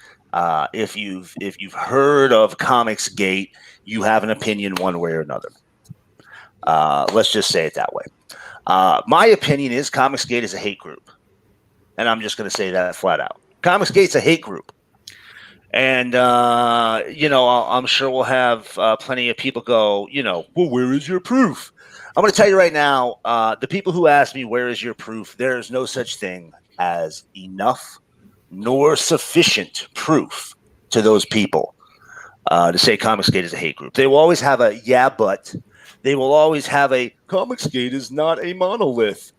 if you've heard of ComicsGate, you have an opinion one way or another. Let's just say it that way. My opinion is ComicsGate is a hate group, and I'm just going to say that flat out. ComicsGate's a hate group, and you know, I'm sure we'll have plenty of people go, you know, well, where is your proof? I'm going to tell you right now, the people who ask me where is your proof, there is no such thing as enough nor sufficient proof to those people to say ComicsGate is a hate group. They will always have a yeah, but. They will always have a ComicsGate is not a monolith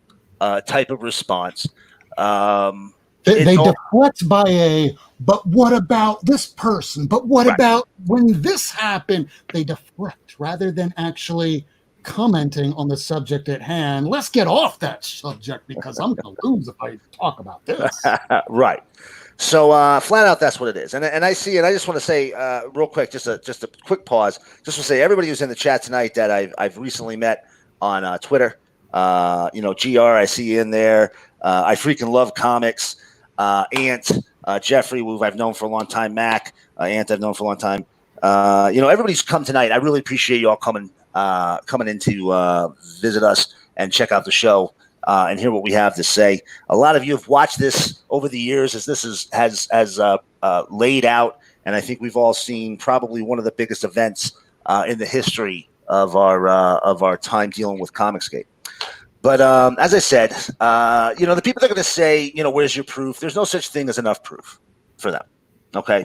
type of response. They deflect by a, but what about this person? But what about when this happened? They deflect rather than actually commenting on the subject at hand. Let's get off that subject because I'm going to lose if I talk about this. Right. So flat out, that's what it is. And I see, and I just want to say real quick, just a quick pause, just to say everybody who's in the chat tonight that I've recently met on Twitter, GR, I see you in there. I freaking love comics. Ant, Jeffrey, who I've known for a long time, Mac, Ant, I've known for a long time. Everybody's come tonight. I really appreciate you all coming in to visit us and check out the show and hear what we have to say. A lot of you have watched this over the years as this has laid out, and I think we've all seen probably one of the biggest events in the history of our time dealing with Comicsgate. But as I said, the people that are going to say, where's your proof? There's no such thing as enough proof for them. Okay.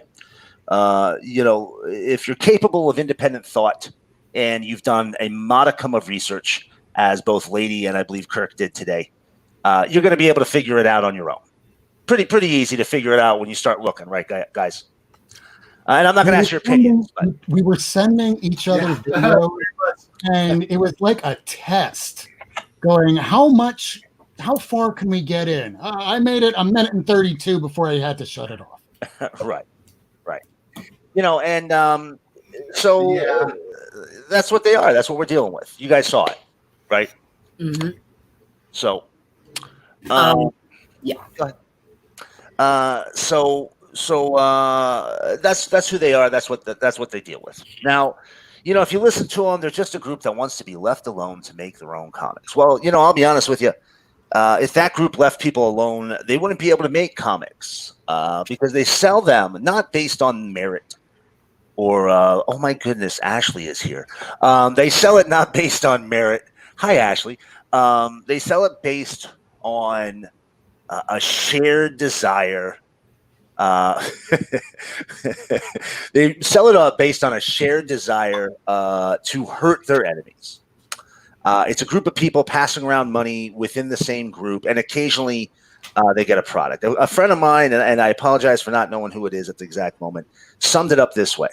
If you're capable of independent thought and you've done a modicum of research, as both Lady and I believe Kirk did today, you're going to be able to figure it out on your own. Pretty easy to figure it out when you start looking, right, guys? And I'm not going to ask your opinions. But. We were sending each other videos, and it was like a test. Going, how far can we get in? I made it a minute and 32 before I had to shut it off. Right. So that's what they are. That's what we're dealing with. You guys saw it, right? Mm-hmm. So, yeah. Go ahead. That's who they are. That's what they deal with. Now, if you listen to them, they're just a group that wants to be left alone to make their own comics. Well, I'll be honest with you. If that group left people alone, they wouldn't be able to make comics because they sell them not based on merit or, oh my goodness, Ashley is here. They sell it not based on merit. Hi, Ashley. They sell it based on a shared desire. They sell it up based on a shared desire to hurt their enemies. It's a group of people passing around money within the same group, and occasionally they get a product. A friend of mine, and I apologize for not knowing who it is at the exact moment, summed it up this way: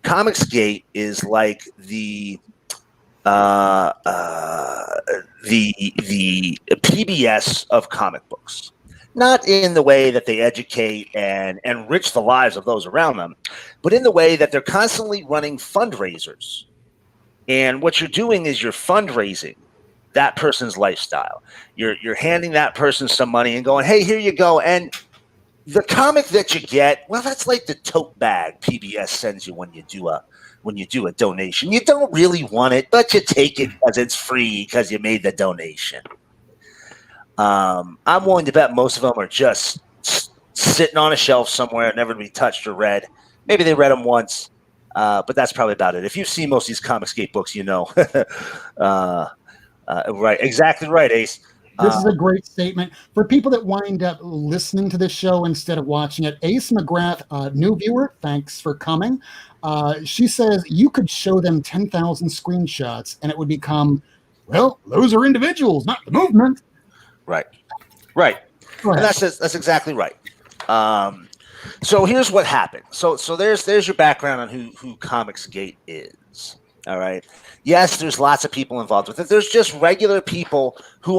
Comicsgate is like the PBS of comic books. Not in the way that they educate and enrich the lives of those around them, but in the way that they're constantly running fundraisers. And what you're doing is you're fundraising that person's lifestyle. You're handing that person some money and going, hey, here you go. And the comic that you get, well, that's like the tote bag PBS sends you when you do a donation. You don't really want it, but you take it because it's free because you made the donation. I'm willing to bet most of them are just sitting on a shelf somewhere, never to be touched or read. Maybe they read them once, but that's probably about it. If you've seen most of these Comicsgate books, right, exactly right, Ace. This is a great statement. For people that wind up listening to this show instead of watching it, Ace McGrath, new viewer, thanks for coming. She says you could show them 10,000 screenshots and it would become, well, those are individuals, not the movement. Right. And that's exactly right. So here's what happened. So there's your background on who Comicsgate is. All right. Yes, there's lots of people involved with it. There's just regular people who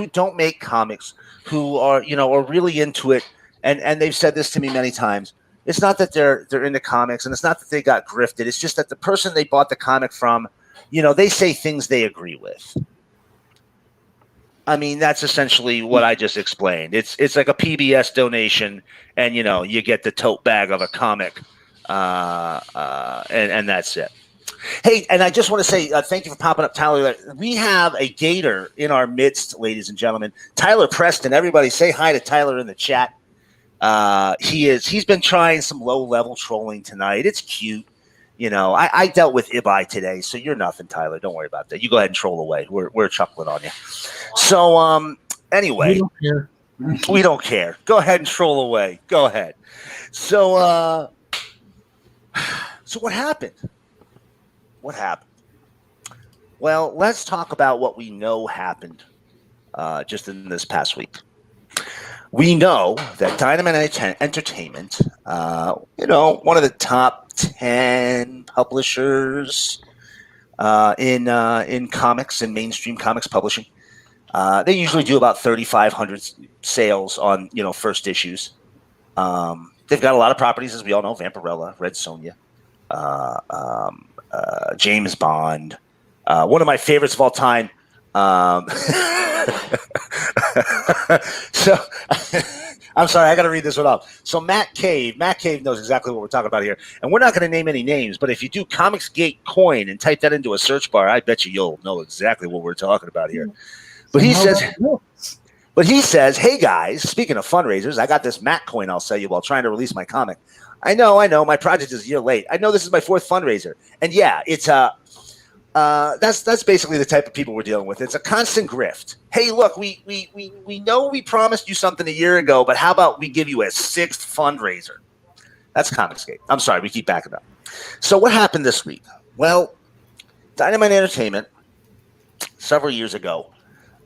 don't make comics, who are really into it. And they've said this to me many times. It's not that they're into comics, and it's not that they got grifted. It's just that the person they bought the comic from, they say things they agree with. I mean, that's essentially what I just explained. It's like a PBS donation, and you get the tote bag of a comic, and that's it. Hey, and I just want to say thank you for popping up, Tyler. We have a gator in our midst, ladies and gentlemen. Tyler Preston. Everybody, say hi to Tyler in the chat. He's been trying some low-level trolling tonight. It's cute. I dealt with Ibai today, so you're nothing, Tyler. Don't worry about that. You go ahead and troll away. We're chuckling on you. So, anyway, we don't care. Go ahead and troll away. Go ahead. So what happened? What happened? Well, let's talk about what we know happened just in this past week. We know that Dynamite Entertainment, one of the top 10 publishers, in comics and mainstream comics publishing. They usually do about 3,500 sales on first issues. They've got a lot of properties, as we all know: Vampirella, Red Sonja, James Bond. One of my favorites of all time. So I'm sorry, I got to read this one off. So Matt Cave knows exactly what we're talking about here, and we're not going to name any names, but if you do Comicsgate coin and type that into a search bar, I bet you'll know exactly what we're talking about here. But he says, hey guys, speaking of fundraisers, I got this Matt coin I'll sell you while trying to release my comic. I know, my project is a year late. I know this is my 4th fundraiser, and yeah, it's that's basically the type of people we're dealing with. It's a constant grift. Hey, look, we know we promised you something a year ago, but how about we give you a 6th fundraiser? That's Comicsgate. I'm sorry, we keep backing up. So what happened this week? Well, Dynamite Entertainment several years ago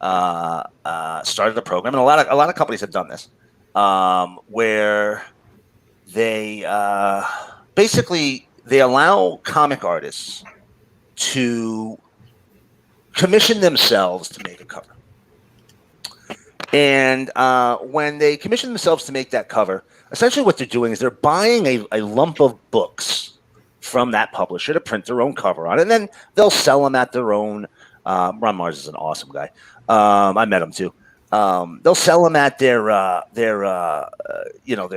started a program, and a lot of companies have done this, where they basically they allow comic artists to commission themselves to make a cover. And when they commission themselves to make that cover, essentially what they're doing is they're buying a lump of books from that publisher to print their own cover on it, and then they'll sell them at their own. Ron Mars is an awesome guy. I met him too. They'll sell them at their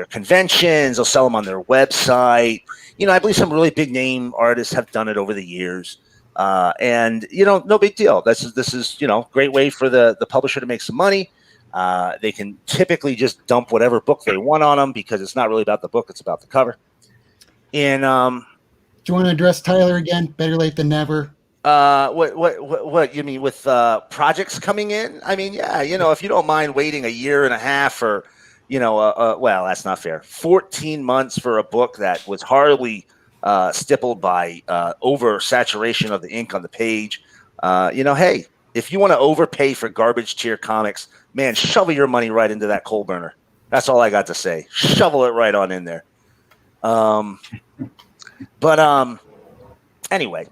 conventions. They'll sell them on their website. I believe some really big name artists have done it over the years. And no big deal. This is great way for the publisher to make some money. They can typically just dump whatever book they want on them because it's not really about the book; it's about the cover. And do you want to address Tyler again? Better late than never. What you mean with projects coming in? I mean, yeah, if you don't mind waiting a year and a half or well, that's not fair. 14 months for a book that was hardly stippled by oversaturation of the ink on the page. Hey, if you want to overpay for garbage tier comics, man, shovel your money right into that coal burner. That's all I got to say. Shovel it right on in there. Anyway,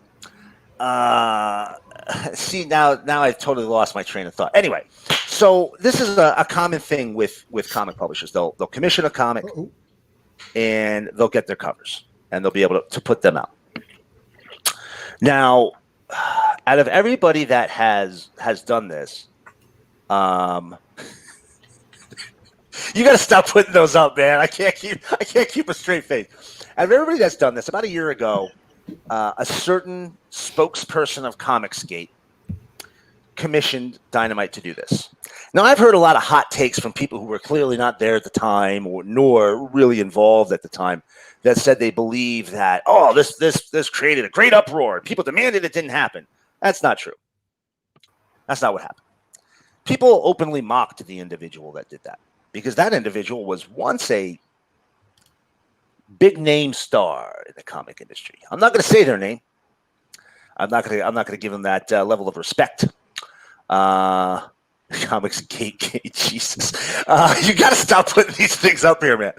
see now I've totally lost my train of thought. Anyway, so this is a common thing with comic publishers. They'll commission a comic and they'll get their covers and they'll be able to put them out. Now, out of everybody that has done this, you got to stop putting those up, man. I can't keep a straight face. Out of everybody that's done this, about a year ago, a certain spokesperson of Comicsgate commissioned Dynamite to do this. Now, I've heard a lot of hot takes from people who were clearly not there at the time nor really involved at the time that said they believe that, this created a great uproar. People demanded it didn't happen. That's not true. That's not what happened. People openly mocked the individual that did that because that individual was once a big name star in the comic industry. I'm not going to say their name. I'm not going to give them that level of respect. Comicsgate, Jesus, you got to stop putting these things up here, man.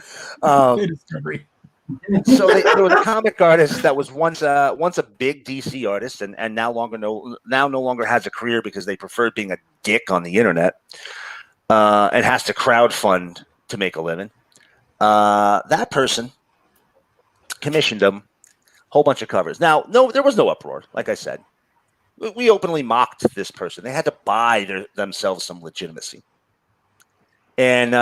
So there was a comic artist that was once a big DC artist, and now no longer has a career because they preferred being a dick on the internet, and has to crowdfund to make a living. That person commissioned them a whole bunch of covers. Now, there was no uproar. Like I said, we openly mocked this person. They had to buy themselves some legitimacy. And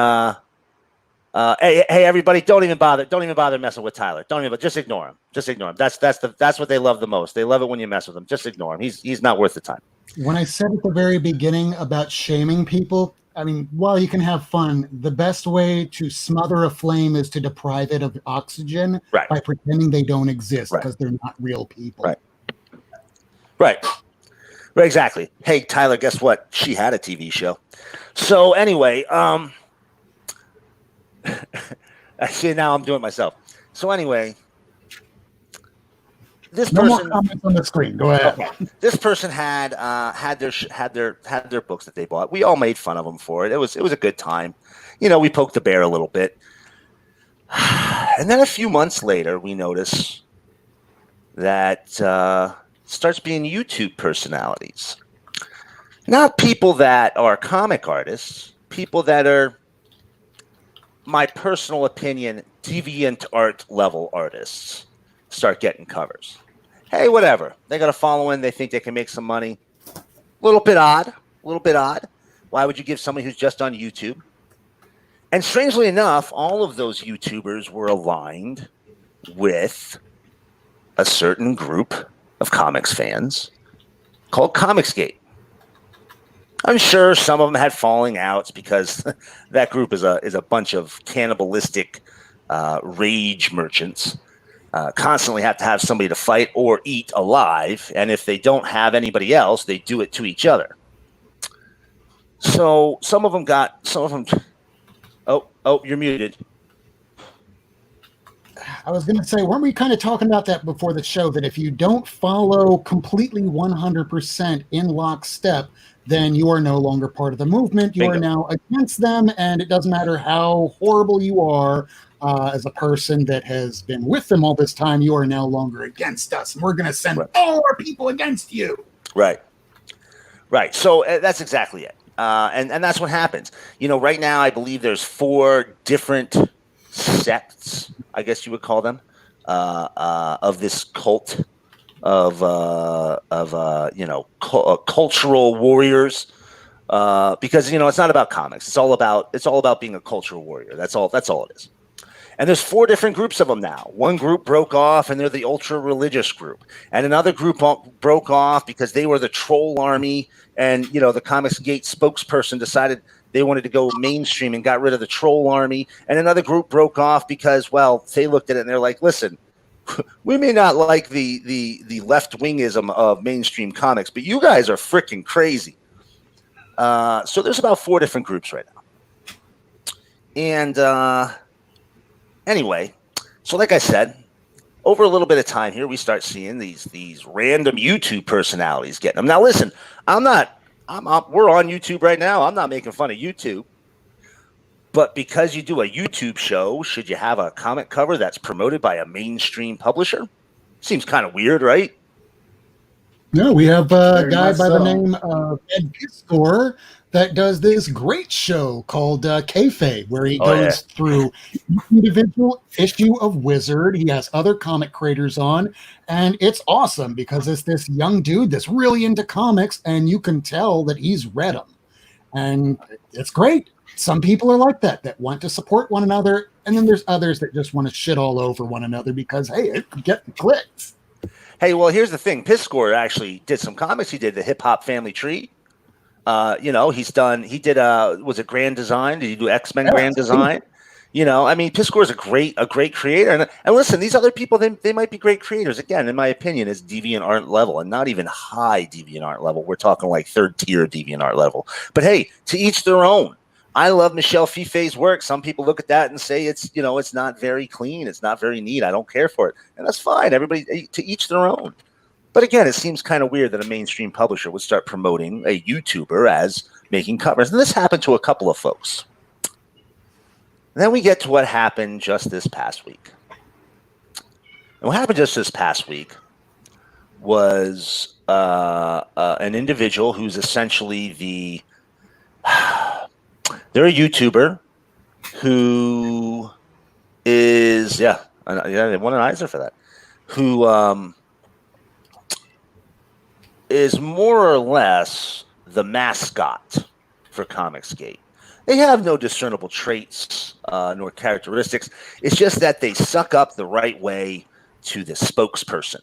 hey, everybody, don't even bother messing with Tyler. Just ignore him. Just ignore him. That's what they love the most. They love it when you mess with him. Just ignore him. He's not worth the time. When I said at the very beginning about shaming people, I mean, while you can have fun, the best way to smother a flame is to deprive it of oxygen by pretending they don't exist because they're not real people. Right, exactly. Hey, Tyler, guess what? She had a TV show. So anyway, I see now I'm doing it myself. So anyway, this person. No more comments on the screen. Go ahead. Okay. This person had their books that they bought. We all made fun of them for it. It was a good time. We poked the bear a little bit. And then a few months later, we notice that starts being YouTube personalities. Not people that are comic artists, people that are, my personal opinion, deviant art level artists start getting covers. Hey, whatever. They got a following. They think they can make some money. A little bit odd. Why would you give somebody who's just on YouTube? And strangely enough, all of those YouTubers were aligned with a certain group of comics fans called Comicsgate. I'm sure some of them had falling outs because that group is a bunch of cannibalistic rage merchants. Constantly have to have somebody to fight or eat alive, and if they don't have anybody else, they do it to each other. So some of them. Oh, you're muted. I was going to say, weren't we kind of talking about that before the show, that if you don't follow completely 100% in lockstep, then you are no longer part of the movement. You Bingo. are now against them, and it doesn't matter how horrible you are as a person that has been with them all this time, you are no longer against us, and we're going to send all our people against you. Right. So that's exactly it. And that's what happens. Right now, I believe there's 4 different sects, I guess you would call them, of this cult of cultural warriors. Because it's not about comics. It's all about being a cultural warrior. That's all it is. And there's 4 different groups of them now. One group broke off, and they're the ultra-religious group. And another group broke off because they were the troll army. And, the Comicsgate spokesperson decided they wanted to go mainstream and got rid of the troll army. And another group broke off because, well, they looked at it and they're like, listen, we may not like the left-wingism of mainstream comics, but you guys are freaking crazy. So there's about 4 different groups right now. And anyway, so like I said, over a little bit of time here, we start seeing these random YouTube personalities getting them. Now, listen, we're on YouTube right now. I'm not making fun of YouTube. But because you do a YouTube show, should you have a comic cover that's promoted by a mainstream publisher? Seems kind of weird, right? No, we have a Very guy much by the so. name of Ed Pistor that does this great show called Kayfabe, where he goes through each individual issue of Wizard. He has other comic creators on, and it's awesome because it's this young dude that's really into comics, and you can tell that he's read them. And it's great. Some people are like that want to support one another, and then there's others that just want to shit all over one another because, hey, it can get the clicks. Hey, well, here's the thing. Piscor actually did some comics. He did the Hip Hop Family Tree. He did was it Grand Design? Did he do X-Men Grand Design? Piscor is a great creator. And listen, these other people, they might be great creators. Again, in my opinion, is deviant art level, and not even high deviant art level. We're talking like 3rd tier deviant art level. But hey, to each their own. I love Michelle Fife's work. Some people look at that and say it's not very clean. It's not very neat. I don't care for it. And that's fine. Everybody, to each their own. But again, it seems kind of weird that a mainstream publisher would start promoting a YouTuber as making covers. And this happened to a couple of folks. And then we get to what happened just this past week. And what happened just this past week was an individual who's essentially they're a YouTuber who is, they won an Eisner for that, who is more or less the mascot for Comicsgate. They have no discernible traits nor characteristics. It's just that they suck up the right way to the spokesperson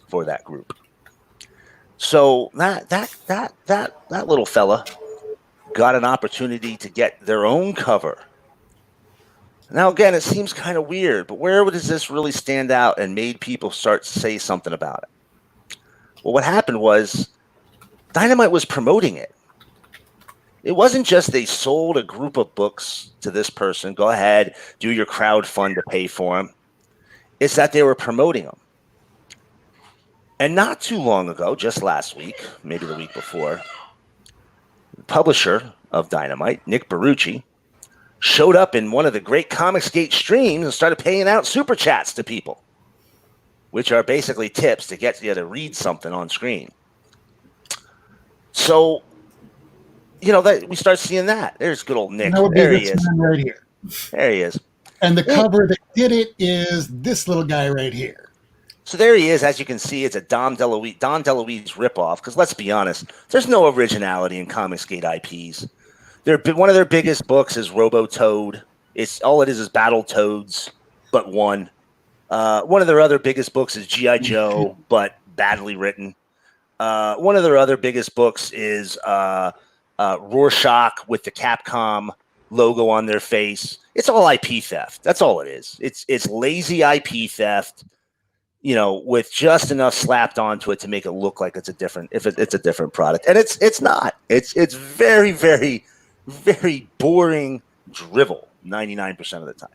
for that group. So that little fella got an opportunity to get their own cover. Now, again, it seems kind of weird, but where does this really stand out and made people start to say something about it? Well, what happened was Dynamite was promoting it. It wasn't just they sold a group of books to this person. Go ahead, do your crowdfund to pay for them. It's that they were promoting them. And not too long ago, just last week, maybe the week before, the publisher of Dynamite, Nick Barucci, showed up in one of the great Comicsgate streams and started paying out super chats to people. which are basically tips to get you to read something on screen. So, that we start seeing that. There's good old Nick. And that would be There he this is. man right here. There he is. And the cover that did it is this little guy right here. So there he is. As you can see, it's a Don DeLuise ripoff. Because let's be honest, there's no originality in Comicsgate IPs. One of their biggest books is Robo-Toad. All it is Battletoads, but one. One of their other biggest books is G.I. Joe, but badly written. One of their other biggest books is Rorschach with the Capcom logo on their face. It's all IP theft. That's all it is. It's lazy IP theft, with just enough slapped onto it to make it look like it's a different product. And it's not. It's very, very, very boring drivel 99% of the time.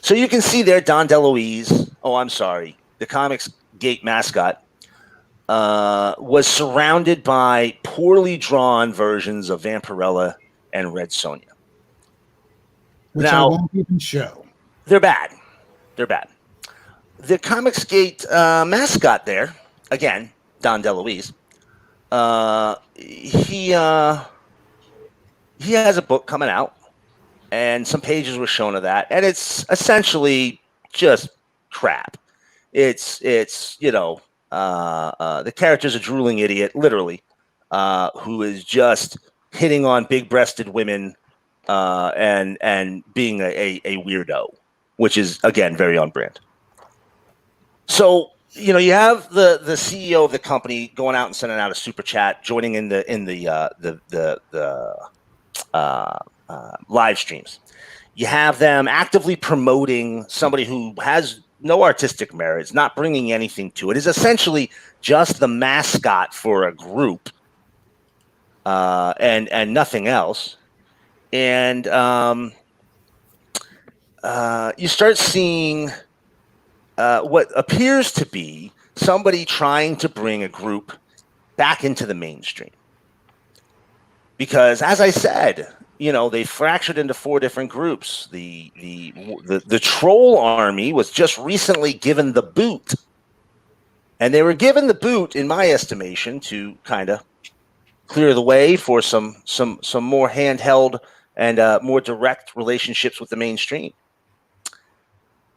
So you can see there Don DeLuise. Oh, I'm sorry. The Comicsgate mascot was surrounded by poorly drawn versions of Vampirella and Red Sonja. Which I won't even show. They're bad. They're bad. The Comicsgate mascot there, again, Don DeLuise, he has a book coming out, and some pages were shown of that, and it's essentially just crap. It's the character's a drooling idiot, literally, who is just hitting on big-breasted women and being a weirdo, which is, again, very on brand. So, you have the CEO of the company going out and sending out a super chat, joining in the live streams. You have them actively promoting somebody who has no artistic merits, not bringing anything to it. Is essentially just the mascot for a group, and nothing else. And you start seeing what appears to be somebody trying to bring a group back into the mainstream. Because, as I said, they fractured into 4 different groups. The troll army was just recently given the boot. And they were given the boot, in my estimation, to kind of clear the way for some more handheld and more direct relationships with the mainstream.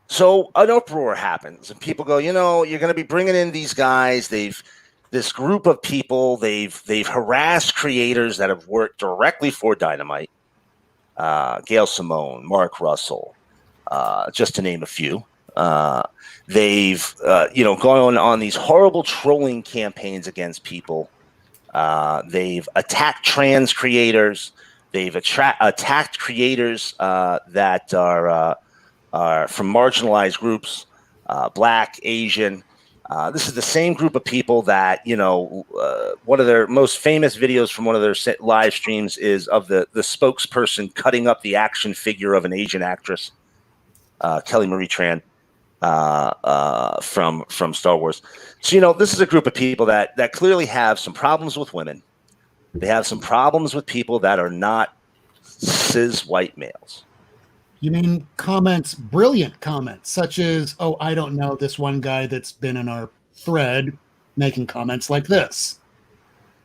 So an uproar happens, and people go, you're going to be bringing in these guys. This group of people, they've harassed creators that have worked directly for Dynamite, Gail Simone, Mark Russell, just to name a few. They've gone on these horrible trolling campaigns against people. They've attacked trans creators. They've attacked creators that are from marginalized groups, Black, Asian. This is the same group of people that, one of their most famous videos from one of their live streams is of the spokesperson cutting up the action figure of an Asian actress, Kelly Marie Tran, from Star Wars. So, this is a group of people that clearly have some problems with women. They have some problems with people that are not cis white males. You mean brilliant comments, such as, oh, I don't know, this one guy that's been in our thread making comments like this.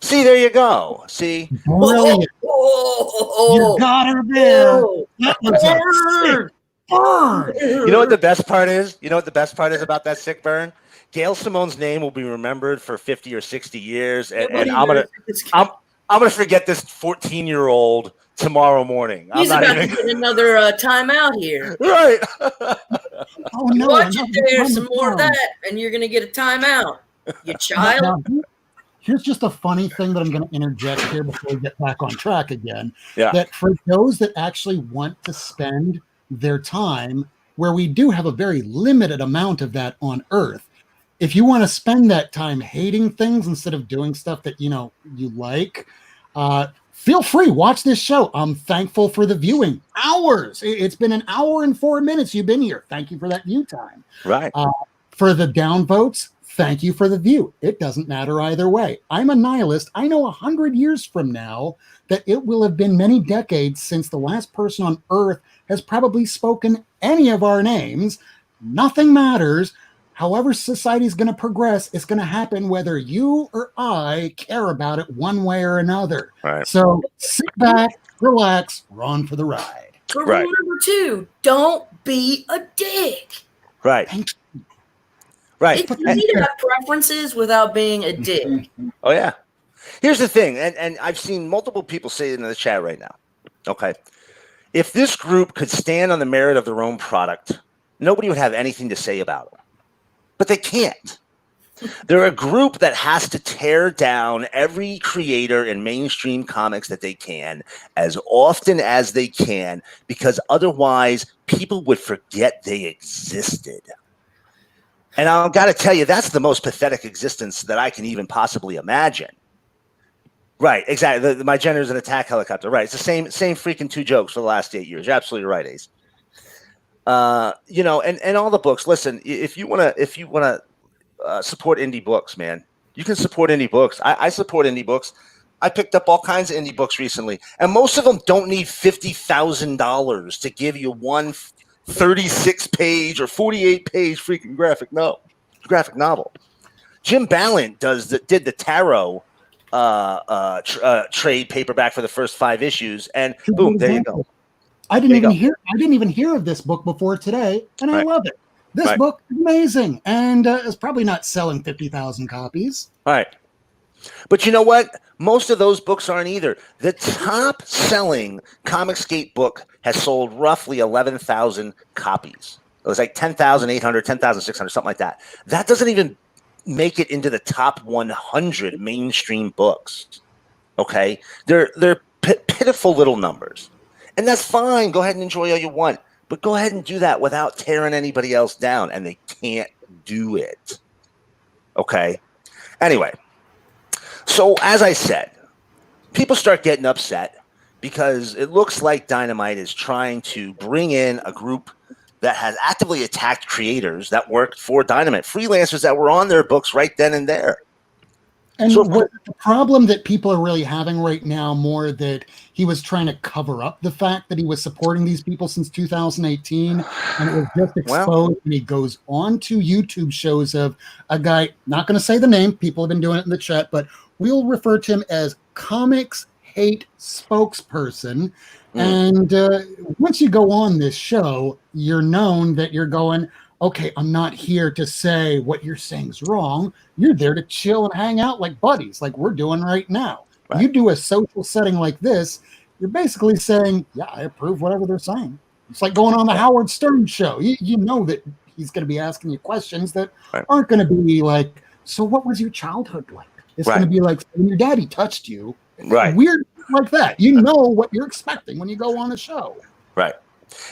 See, there you go. See? Brilliant. You got her there. That was a sick burn. You know what the best part is? About that sick burn? Gail Simone's name will be remembered for 50 or 60 years, and I'm gonna forget this 14-year-old tomorrow morning. He's about to get another timeout here. Right. Oh no! Watch it there, some more of that, and you're gonna get a timeout. You child. Now, here's just a funny thing that I'm going to interject here before we get back on track again. Yeah. That for those that actually want to spend their time, where we do have a very limited amount of that on Earth, if you want to spend that time hating things instead of doing stuff that you like, feel free. Watch this show. I'm thankful for the viewing hours. It's been an hour and 4 minutes you've been here. Thank you for that view time. Right. For the downvotes, thank you for the view. It doesn't matter either way. I'm a nihilist. I know 100 years from now that it will have been many decades since the last person on Earth has probably spoken any of our names. Nothing matters. however society is going to progress, it's going to happen whether you or I care about it one way or another. Right. So sit back, relax, we're on for the ride. But Right. rule number 2, don't be a dick. Right. Thank Right. It's easy to have preferences without being a dick. Oh yeah. Here's the thing, and I've seen multiple people say it in the chat right now. Okay. If this group could stand on the merit of their own product, nobody would have anything to say about them. But they can't. They're a group that has to tear down every creator in mainstream comics that they can as often as they can, because otherwise people would forget they existed. And I've got to tell you, that's the most pathetic existence that I can even possibly imagine. Right, exactly. My gender is an attack helicopter. Right, it's the same freaking 2 jokes for the last 8 years. You're absolutely right, Ace. You know, and all the books. Listen, if you wanna support indie books, man, you can support indie books. I support indie books. I picked up all kinds of indie books recently, and most of them don't need $50,000 to give you one 36-page or 48-page freaking graphic novel. Jim Ballant did the Tarot trade paperback for the first 5 issues, and boom, there you go. I didn't even hear of this book before today, and I love it. This book is amazing, and is probably not selling 50,000 copies. All right. But you know what? Most of those books aren't either. The top selling Comicsgate book has sold roughly 11,000 copies. It was like 10,800, 10,600, something like that. That doesn't even make it into the top 100 mainstream books. Okay? They're pitiful little numbers. And that's fine. Go ahead and enjoy all you want. But go ahead and do that without tearing anybody else down. And they can't do it. Okay? Anyway. So as I said, people start getting upset because it looks like Dynamite is trying to bring in a group that has actively attacked creators that worked for Dynamite, freelancers that were on their books right then and there. And what the problem that people are really having right now, more that he was trying to cover up the fact that he was supporting these people since 2018, and it was just exposed. And he goes on to YouTube shows of a guy, not going to say the name, people have been doing it in the chat, but we'll refer to him as Comics Hate Spokesperson. And once you go on this show, you're known that you're going, okay, I'm not here to say what you're saying is wrong. You're there to chill and hang out like buddies, like we're doing right now. Right. You do a social setting like this, you're basically saying, yeah, I approve whatever they're saying. It's like going on the Howard Stern show. You know that he's going to be asking you questions that aren't going to be like, so what was your childhood like? It's going to be like, when your daddy touched you. Right. Weird like that. You know what you're expecting when you go on a show. Right.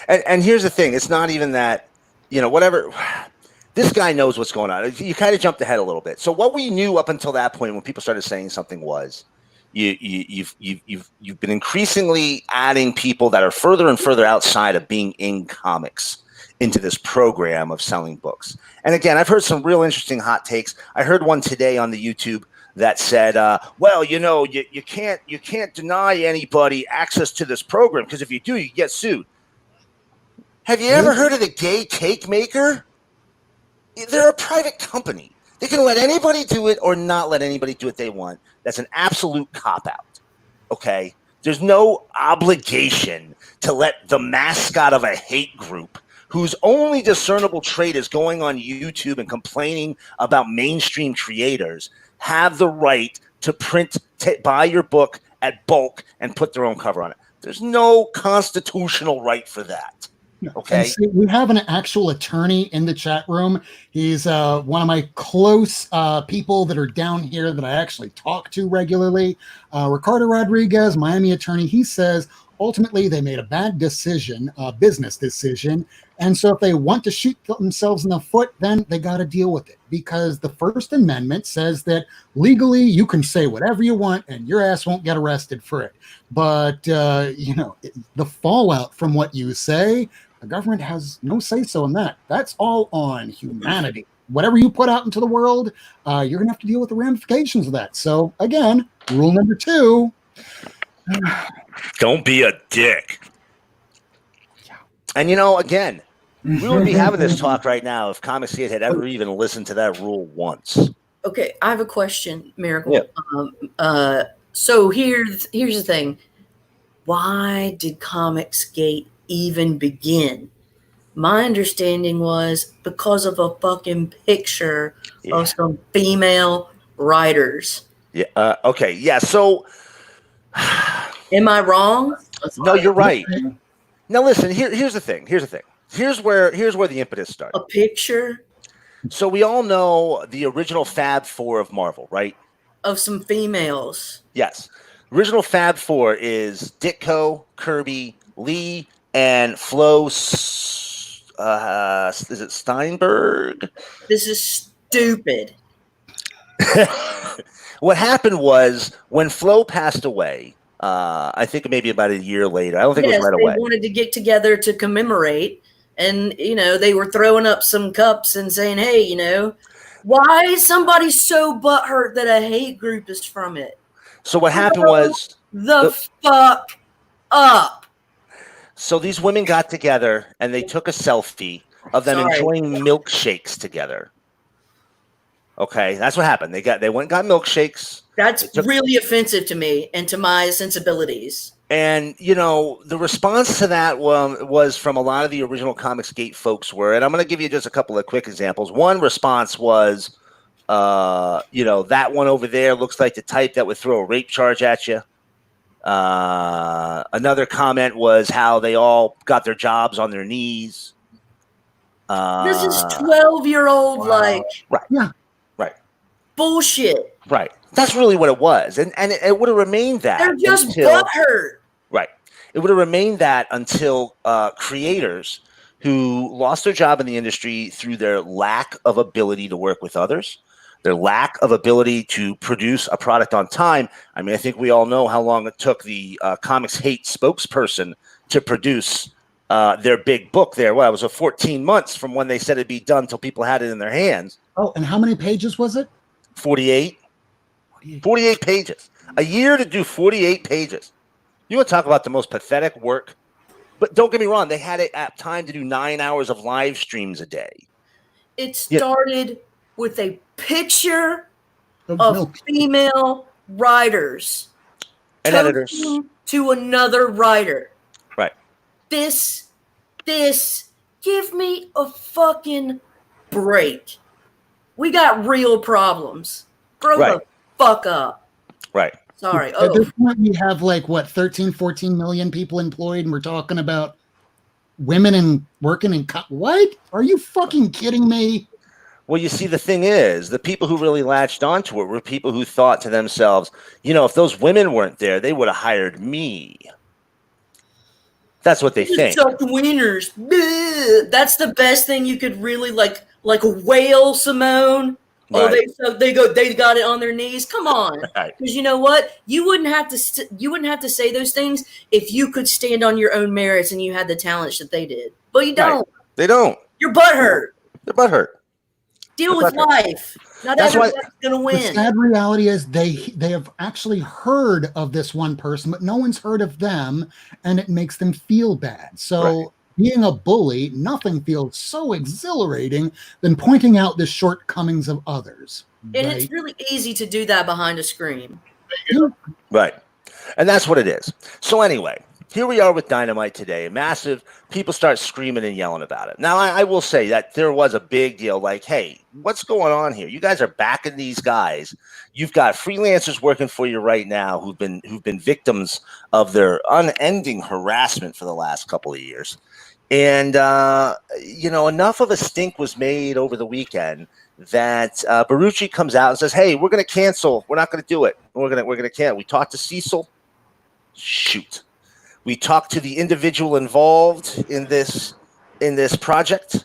And here's the thing. It's not even that, you know, whatever. This guy knows what's going on. You kind of jumped ahead a little bit. So what we knew up until that point when people started saying something was you've been increasingly adding people that are further and further outside of being in comics into this program of selling books. And again, I've heard some real interesting hot takes. I heard one today on the YouTube that said, well, you know, you can't deny anybody access to this program because if you do, you get sued. Have you ever heard of the Gay Cake Maker? They're a private company. They can let anybody do it or not let anybody do what they want. That's an absolute cop-out, okay? There's no obligation to let the mascot of a hate group whose only discernible trait is going on YouTube and complaining about mainstream creators have the right to buy your book at bulk and put their own cover on it. There's no constitutional right for that. Okay. See, we have an actual attorney in the chat room. He's one of my close people that are down here that I actually talk to regularly. Ricardo Rodriguez, Miami attorney. He says ultimately they made a bad decision, business decision. And so if they want to shoot themselves in the foot, then they got to deal with it, because the First Amendment says that legally you can say whatever you want and your ass won't get arrested for it. But, you know, the fallout from what you say, the government has no say-so in that. That's all on humanity. Whatever you put out into the world, you're going to have to deal with the ramifications of that. So, again, rule number 2. Don't be a dick. And, you know, again, We wouldn't be having this talk right now if Comics Gate had ever even listened to that rule once. Okay, I have a question, Miracle. Yeah. So here's the thing. Why did Comicsgate even begin? My understanding was because of a fucking picture of some female writers. Yeah. Okay. Yeah. So, am I wrong? No, you're right. Now, listen. Here's the thing. Here's where the impetus started. A picture. So we all know the original Fab Four of Marvel, right? Of some females. Yes. Original Fab Four is Ditko, Kirby, Lee, and Flo. Is it Steinberg? This is stupid. What happened was when Flo passed away, I think maybe about a year later. I don't think it was right away. They wanted to get together to commemorate, and they were throwing up some cups and saying, "Hey, why is somebody so butthurt that a hate group is from it?" So what happened was the fuck up. So these women got together and they took a selfie of them enjoying milkshakes together. Okay, that's what happened. They went and got milkshakes. That's really offensive to me and to my sensibilities. And the response to that was from a lot of the original Comicsgate folks and I'm going to give you just a couple of quick examples. One response was, that one over there looks like the type that would throw a rape charge at you. Another comment was how they all got their jobs on their knees. This is 12-year-old right. Yeah. Right. Bullshit. Right. That's really what it was. And it would have remained that. They're just butthurt. Right. It would have remained that until creators who lost their job in the industry through their lack of ability to work with others, their lack of ability to produce a product on time. I mean, I think we all know how long it took the Comics Hate spokesperson to produce their big book there. Well, it was 14 months from when they said it'd be done till people had it in their hands. Oh, and how many pages was it? 48. 48 pages. A year to do 48 pages. You want to talk about the most pathetic work? But don't get me wrong, they had time to do 9 hours of live streams a day. It started with a picture of female writers and editors to another writer. Right. This, give me a fucking break. We got real problems. Grow the fuck up. Right. Sorry. At this point, we have 13, 14 million people employed, and we're talking about women and working in what? Are you fucking kidding me? Well, you see, the thing is, the people who really latched onto it were people who thought to themselves, if those women weren't there, they would have hired me. That's what they think. Suck wieners. That's the best thing you could really like a whale, Simone. Right. Oh, they got it on their knees. Come on, because you know what? You wouldn't have to say those things if you could stand on your own merits and you had the talents that they did. But you don't. Right. They don't. You're butthurt. They're butthurt. Deal with life. Not everybody's gonna win. The sad reality is they have actually heard of this one person, but no one's heard of them, and it makes them feel bad. So. Being a bully, nothing feels so exhilarating than pointing out the shortcomings of others. And it's really easy to do that behind a screen. Right. And that's what it is. So anyway, here we are with Dynamite today. Massive. People start screaming and yelling about it. Now, I will say that there was a big deal hey, what's going on here? You guys are backing these guys. You've got freelancers working for you right now who've been victims of their unending harassment for the last couple of years. And, enough of a stink was made over the weekend that Barucci comes out and says, hey, we're going to cancel. We're not going to do it. We're going to cancel. We talked to Cecil. Shoot. We talked to the individual involved in this project.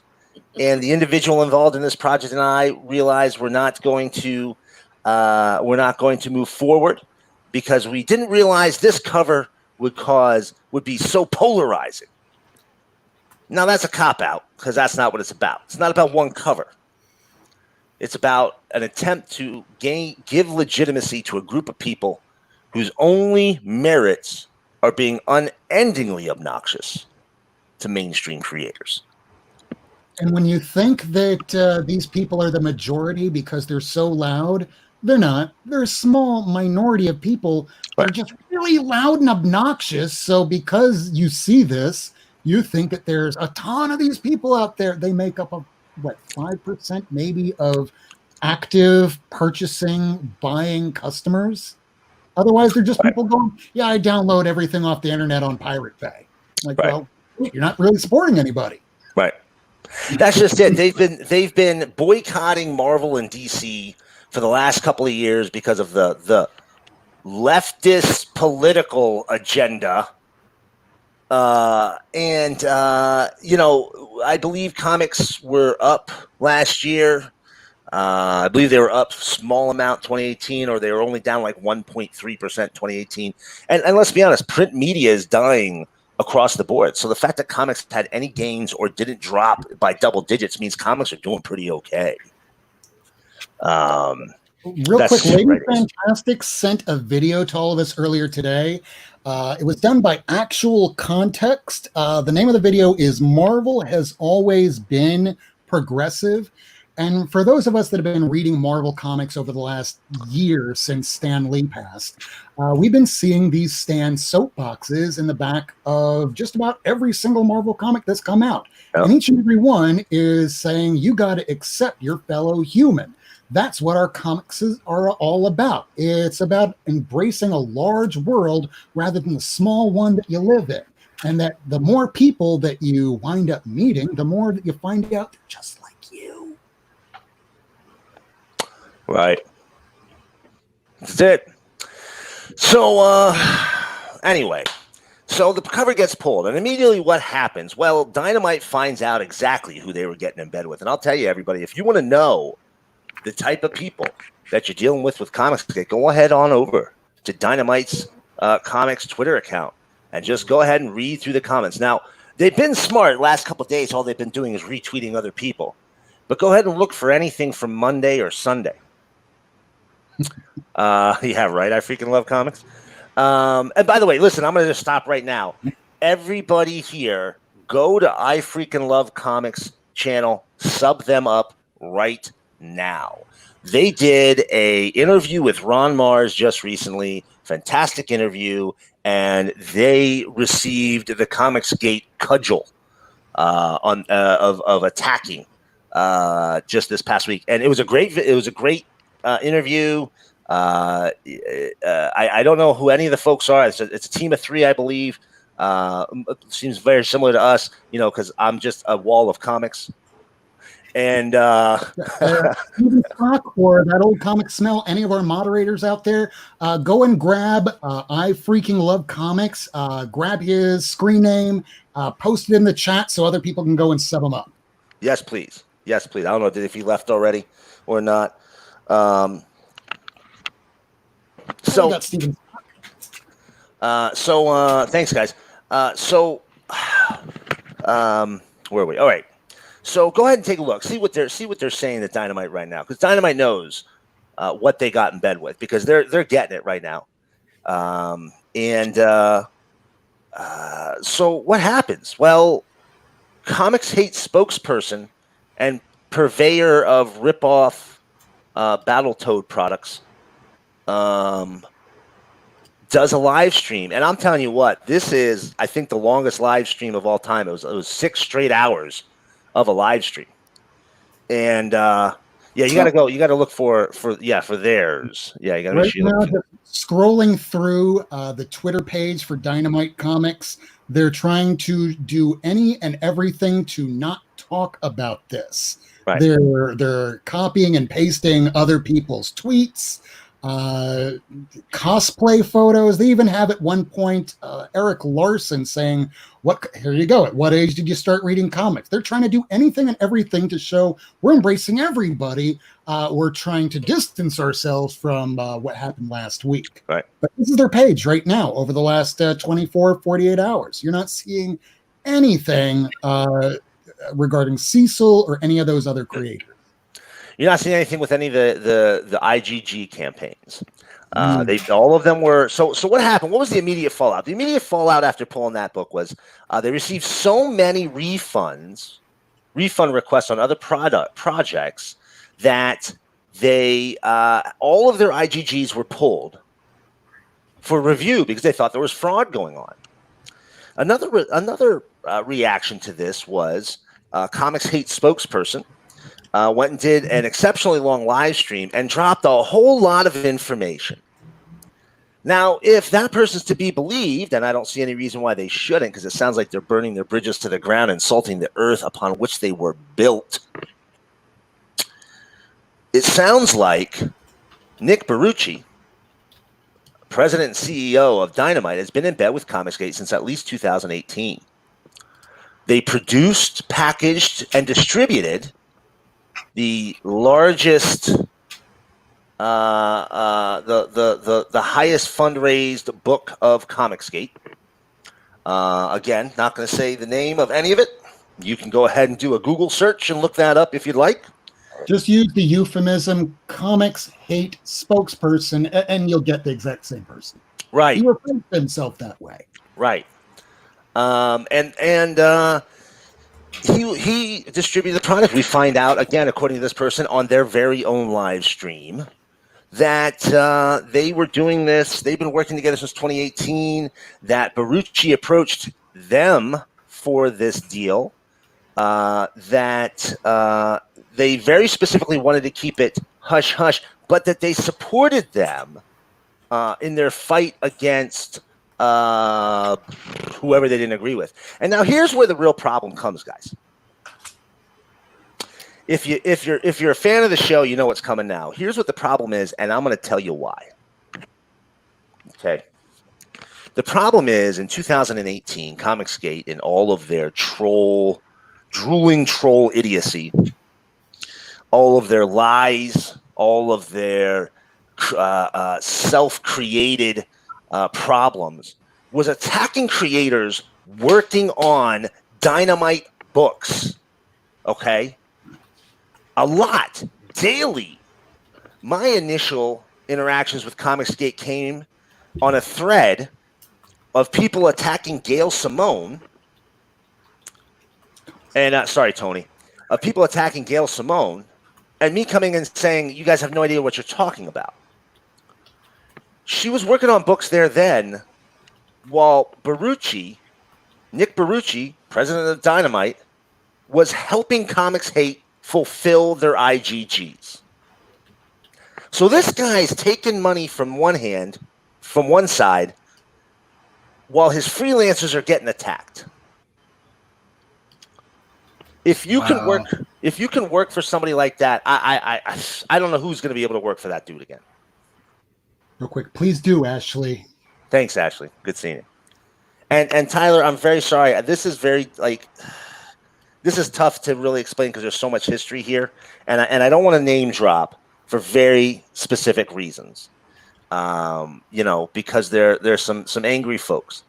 And the individual involved in this project and I realized we're not going to move forward because we didn't realize this cover would be so polarizing. Now, that's a cop-out because that's not what it's about. It's not about one cover. It's about an attempt to give legitimacy to a group of people whose only merits are being unendingly obnoxious to mainstream creators. And when you think that these people are the majority because they're so loud, they're not. They're a small minority of people that are just really loud and obnoxious. So because you see this, you think that there's a ton of these people out there. They make up a what 5% maybe of active purchasing, buying customers. Otherwise, they're just people going, "Yeah, I download everything off the internet on Pirate Bay." Like, Right. well, you're not really supporting anybody. Right. That's just it. They've been boycotting Marvel and DC for the last couple of years because of the leftist political agenda. I believe comics were up last year. I believe they were up small amount 2018, or they were only down like 1.3% 2018. And let's be honest, print media is dying across the board. So the fact that comics had any gains or didn't drop by double digits means comics are doing pretty okay. Real quick, Lady Fantastic sent a video to all of us earlier today. It was done by Actual Context. The name of the video is Marvel Has Always Been Progressive. And for those of us that have been reading Marvel comics over the last year since Stan Lee passed, we've been seeing these Stan soapboxes in the back of just about every single Marvel comic that's come out. Yep. And each and every one is saying, you got to accept your fellow human. That's what our comics are all about. It's about embracing a large world rather than the small one that you live in. And that the more people that you wind up meeting, the more that you find out they're just like you. Right. That's it. So, anyway, so the cover gets pulled, and immediately what happens? Well, Dynamite finds out exactly who they were getting in bed with. And I'll tell you, everybody, if you want to know the type of people that you're dealing with comics, go ahead on over to Dynamite's comics Twitter account and just go ahead and read through the comments. Now, they've been smart the last couple of days. All they've been doing is retweeting other people. But go ahead and look for anything from Monday or Sunday. Yeah, right. I freaking love comics. And by the way, listen, I'm going to just stop right now. Everybody here, go to I Freaking Love Comics channel, sub them up right now. They did a interview with Ron Mars just recently. Fantastic interview. And they received the Comicsgate cudgel of attacking just this past week. And it was a great interview. I don't know who any of the folks are. It's a team of three, I believe. Seems very similar to us, because I'm just a wall of comics. And Steven Stock or that old comic smell, any of our moderators out there, go and grab I Freaking Love Comics. Grab his screen name, post it in the chat so other people can go and sub him up. Yes, please. Yes, please. I don't know if he left already or not. Thanks, guys. Where are we? All right. So go ahead and take a look. See what they're saying at Dynamite right now, because Dynamite knows what they got in bed with, because they're getting it right now. So what happens? Well, Comics Hate spokesperson and purveyor of ripoff Battletoad products does a live stream, and I'm telling you what, this is, I think, the longest live stream of all time. It was 6 straight hours of a live stream, and you got to go. You got to look for theirs. Yeah, you got to right now. Scrolling through the Twitter page for Dynamite Comics, they're trying to do any and everything to not talk about this. Right. They're copying and pasting other people's tweets, cosplay photos. They even have at one point Eric Larson saying, here you go. At what age did you start reading comics? They're trying to do anything and everything to show we're embracing everybody. We're trying to distance ourselves from what happened last week. Right. But this is their page right now over the last 24, 48 hours. You're not seeing anything regarding Cecil or any of those other creators. You're not seeing anything with any of the IGG campaigns. All of them were. So what happened? What was the immediate fallout? The immediate fallout after pulling that book was they received so many refunds refund requests on other projects that they all of their IGGs were pulled for review because they thought there was fraud going on. Another reaction to this was Comics Hate spokesperson went and did an exceptionally long live stream and dropped a whole lot of information. Now, if that person's to be believed, and I don't see any reason why they shouldn't, because it sounds like they're burning their bridges to the ground, insulting the earth upon which they were built. It sounds like Nick Barucci, president and CEO of Dynamite, has been in bed with Comicsgate since at least 2018. They produced, packaged, and distributed the largest, the highest fundraised book of Comicsgate. Again, not going to say the name of any of it. You can go ahead and do a Google search and look that up if you'd like. Just use the euphemism Comics Hate spokesperson, and you'll get the exact same person. Right. He refers to himself that way. Right. He distributed the product. We find out, again, according to this person, on their very own live stream, that they were doing this. They've been working together since 2018, that Barucci approached them for this deal, that they very specifically wanted to keep it hush-hush, but that they supported them in their fight against whoever they didn't agree with. And now here's where the real problem comes, guys. If you're a fan of the show, you know what's coming now. Here's what the problem is, and I'm going to tell you why. Okay. The problem is, in 2018, Comicsgate, in all of their drooling troll idiocy, all of their lies, all of their self-created problems, was attacking creators working on Dynamite books. Okay? A lot, daily. My initial interactions with Comicsgate came on a thread of people attacking Gail Simone. And, sorry, Tony. Of people attacking Gail Simone, and me coming and saying, you guys have no idea what you're talking about. She was working on books there then, while Nick Barucci, president of Dynamite, was helping Comics Hate fulfill their IGGs. So this guy's taking money from one side, while his freelancers are getting attacked. If you can work for somebody like that, I don't know who's going to be able to work for that dude again. Real quick, please do, Ashley. Thanks, Ashley. Good seeing you. And Tyler, I'm very sorry. This is tough to really explain because there's so much history here, and I don't want to name drop for very specific reasons. Because there's some angry folks.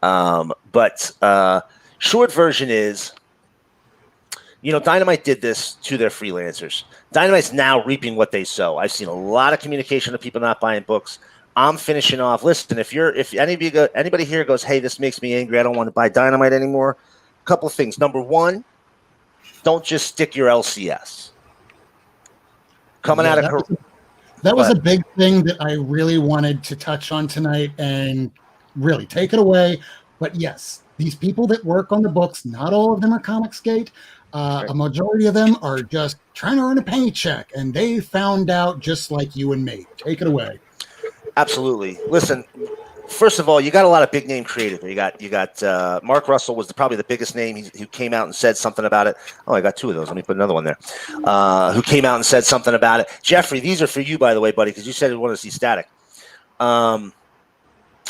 But short version is, Dynamite did this to their freelancers. Dynamite's now reaping what they sow. I've seen a lot of communication of people not buying books. I'm finishing off. Listen, if anybody here goes, hey, this makes me angry, I don't want to buy Dynamite anymore. A couple of things. Number one, don't just stick your LCS. That was a big thing that I really wanted to touch on tonight and really take it away. But yes, these people that work on the books, not all of them are Comicsgate. A majority of them are just trying to earn a paycheck, and they found out just like you and me. Take it away. Absolutely. Listen, first of all, you got a lot of big name creative. You got Mark Russell was probably the biggest name who came out and said something about it. Oh, I got two of those. Let me put another one there. Who came out and said something about it. Jeffrey, these are for you, by the way, buddy, because you said you wanted to see Static.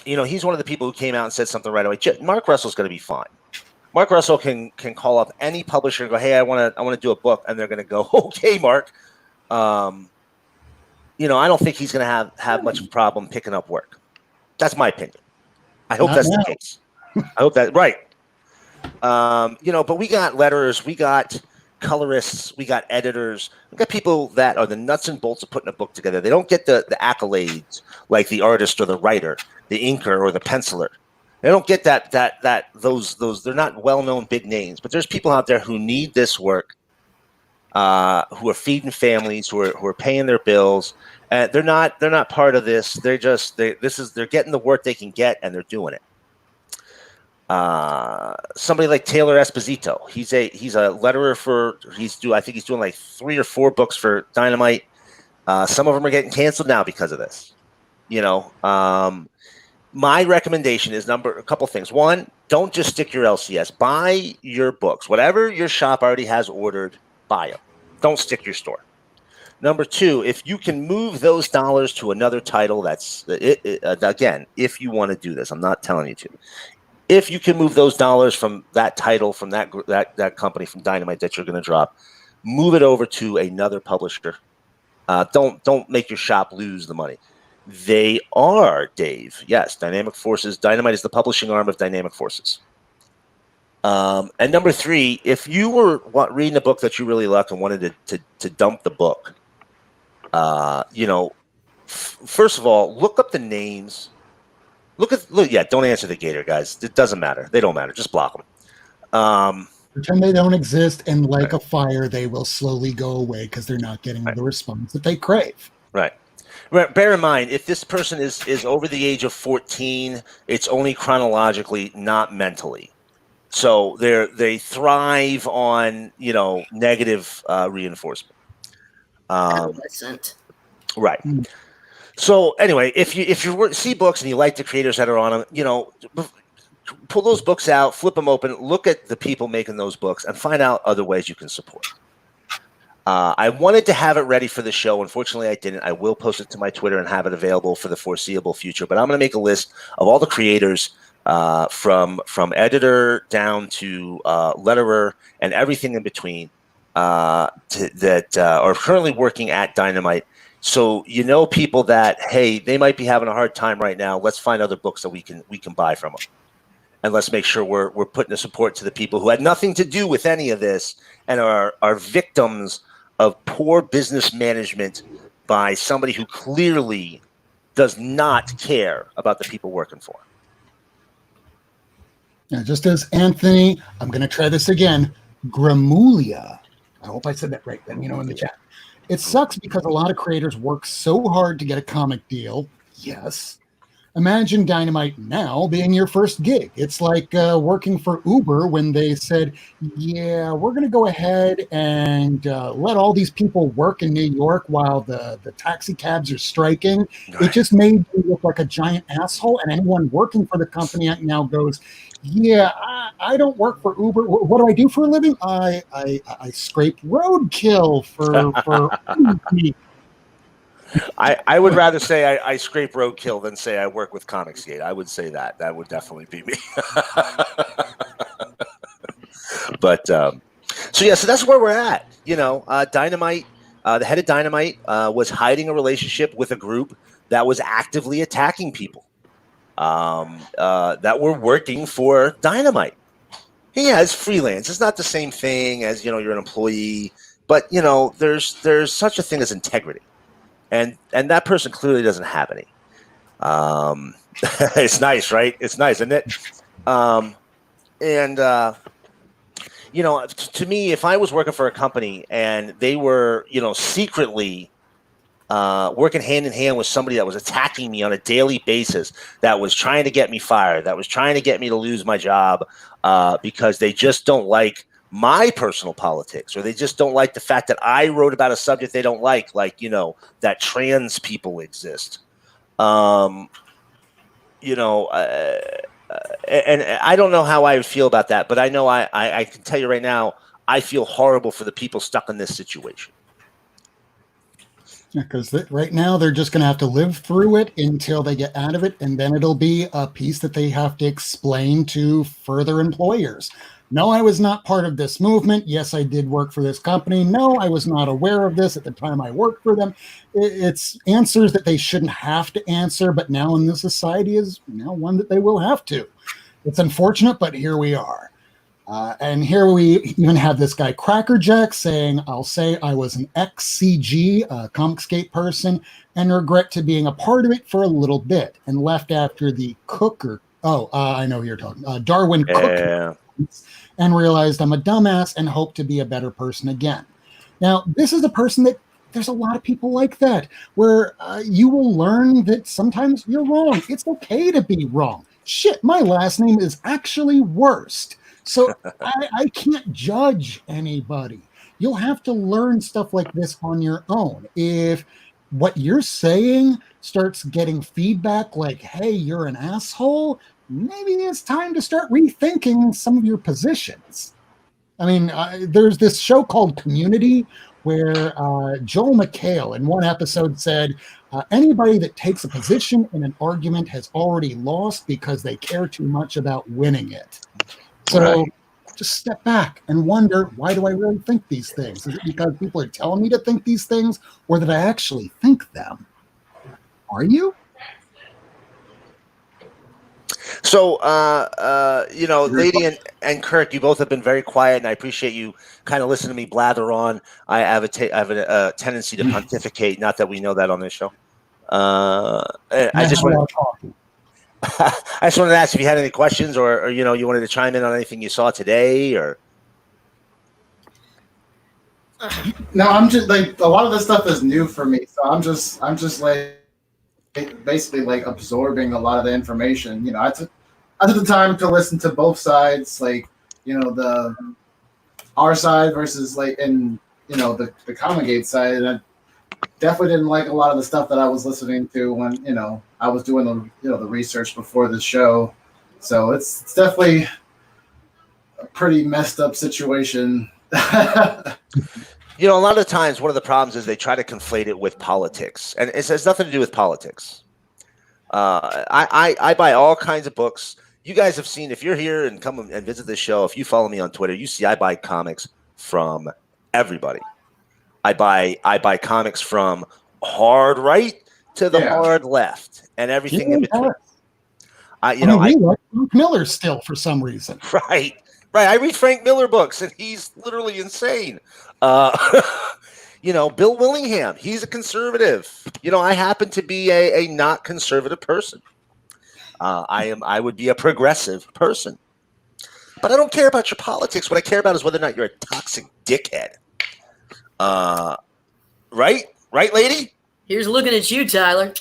He's one of the people who came out and said something right away. Mark Russell's going to be fine. Mark Russell can call up any publisher and go, hey, I want to do a book, and they're going to go, okay, Mark. I don't think he's going to have much of a problem picking up work. That's my opinion. I hope that's the case. I hope that right. But we got letterers, we got colorists, we got editors, we got people that are the nuts and bolts of putting a book together. They don't get the accolades like the artist or the writer, the inker or the penciler. They don't get those they're not well-known big names, but there's people out there who need this work, who are feeding families, who are paying their bills, and they're not part of this. They're getting the work they can get, and they're doing it. Somebody like Taylor Esposito, he's a letterer I think he's doing like 3 or 4 books for Dynamite. Some of them are getting canceled now because of this. My recommendation is a couple things. One, don't just stick your LCS. Buy your books. Whatever your shop already has ordered, buy them. Don't stick your store. Number 2, if you can move those dollars to another title, that's again, if you want to do this, I'm not telling you to. If you can move those dollars from that title, from that company, from Dynamite that you're going to drop, move it over to another publisher. Don't make your shop lose the money. They are, Dave. Yes, Dynamic Forces. Dynamite is the publishing arm of Dynamic Forces. And number 3, if you were reading a book that you really liked and wanted to dump the book, first of all, look up the names. Don't answer the gator, guys. It doesn't matter. They don't matter. Just block them. Pretend they don't exist, and like a fire, they will slowly go away because they're not getting the response that they crave. Right. Bear in mind, if this person is over the age of 14, it's only chronologically, not mentally. So they thrive on negative reinforcement. Adolescent. Right. So anyway, if you see books and you like the creators that are on them, pull those books out, flip them open, look at the people making those books, and find out other ways you can support. I wanted to have it ready for the show. Unfortunately, I didn't. I will post it to my Twitter and have it available for the foreseeable future. But I'm going to make a list of all the creators from editor down to letterer and everything in between that are currently working at Dynamite. So people that, hey, they might be having a hard time right now. Let's find other books that we can buy from them. And let's make sure we're putting the support to the people who had nothing to do with any of this and are victims of poor business management by somebody who clearly does not care about the people working for him. Now, just as Anthony, I'm going to try this again, Gramulia. I hope I said that right. Let me know in the chat. It sucks because a lot of creators work so hard to get a comic deal. Yes. Imagine Dynamite now being your first gig. It's like working for Uber when they said, yeah, we're going to go ahead and let all these people work in New York while the taxi cabs are striking. Right. It just made you look like a giant asshole. And anyone working for the company now goes, yeah, I don't work for Uber. What do I do for a living? I scrape roadkill for I would rather say I scrape roadkill than say I work with Comicsgate. I would say that. That would definitely be me. But so that's where we're at. Dynamite, the head of Dynamite was hiding a relationship with a group that was actively attacking people that were working for Dynamite. Yeah, it's freelance. It's not the same thing as, you're an employee, but there's such a thing as integrity. And that person clearly doesn't have any. It's nice, right? It's nice, isn't it? To me, if I was working for a company and they were, secretly working hand in hand with somebody that was attacking me on a daily basis, that was trying to get me fired, that was trying to get me to lose my job because they just don't like my personal politics, or they just don't like the fact that I wrote about a subject they don't like that trans people exist. And I don't know how I would feel about that, but I know I can tell you right now, I feel horrible for the people stuck in this situation. Because right now they're just going to have to live through it until they get out of it, and then it'll be a piece that they have to explain to further employers. No, I was not part of this movement. Yes, I did work for this company. No, I was not aware of this at the time I worked for them. It's answers that they shouldn't have to answer, but now in this society is now one that they will have to. It's unfortunate, but here we are. And here we even have this guy Crackerjack saying, I'll say I was an ex-CG, Comicsgate person, and regret to being a part of it for a little bit, and left after the I know who you're talking. Darwin Cook, Yeah. and realized I'm a dumbass and hope to be a better person again. Now, this is a person that there's a lot of people like that, where you will learn that sometimes you're wrong. It's okay to be wrong. Shit, my last name is actually Worst. So I can't judge anybody. You'll have to learn stuff like this on your own. If what you're saying starts getting feedback like, hey, you're an asshole, maybe it's time to start rethinking some of your positions. I mean, there's this show called Community where Joel McHale in one episode said, anybody that takes a position in an argument has already lost because they care too much about winning it. So just step back and wonder, why do I really think these things? Is it because people are telling me to think these things, or that I actually think them? Are you? So, Lady and Kirk, you both have been very quiet, and I appreciate you kind of listening to me blather on. I have a tendency to pontificate. Not that we know that on this show. I just wanted to ask if you had any questions, or you wanted to chime in on anything you saw today, or. No, I'm just like, a lot of this stuff is new for me, so I'm just like basically like absorbing a lot of the information. I took the time to listen to both sides, like our side versus like the Comicgate side, and I definitely didn't like a lot of the stuff that I was listening to when I was doing the research before the show. So it's definitely a pretty messed up situation. A lot of times one of the problems is they try to conflate it with politics, and it has nothing to do with politics. I buy all kinds of books. You guys have seen, if you're here and come and visit the show, if you follow me on Twitter, you see I buy comics from everybody. I buy comics from hard right to the hard left and everything in between. I like Frank Miller still for some reason. Right. I read Frank Miller books, and he's literally insane. Bill Willingham, he's a conservative. I happen to be a not conservative person. I would be a progressive person. But I don't care about your politics. What I care about is whether or not you're a toxic dickhead. Right, lady? Here's looking at you, Tyler.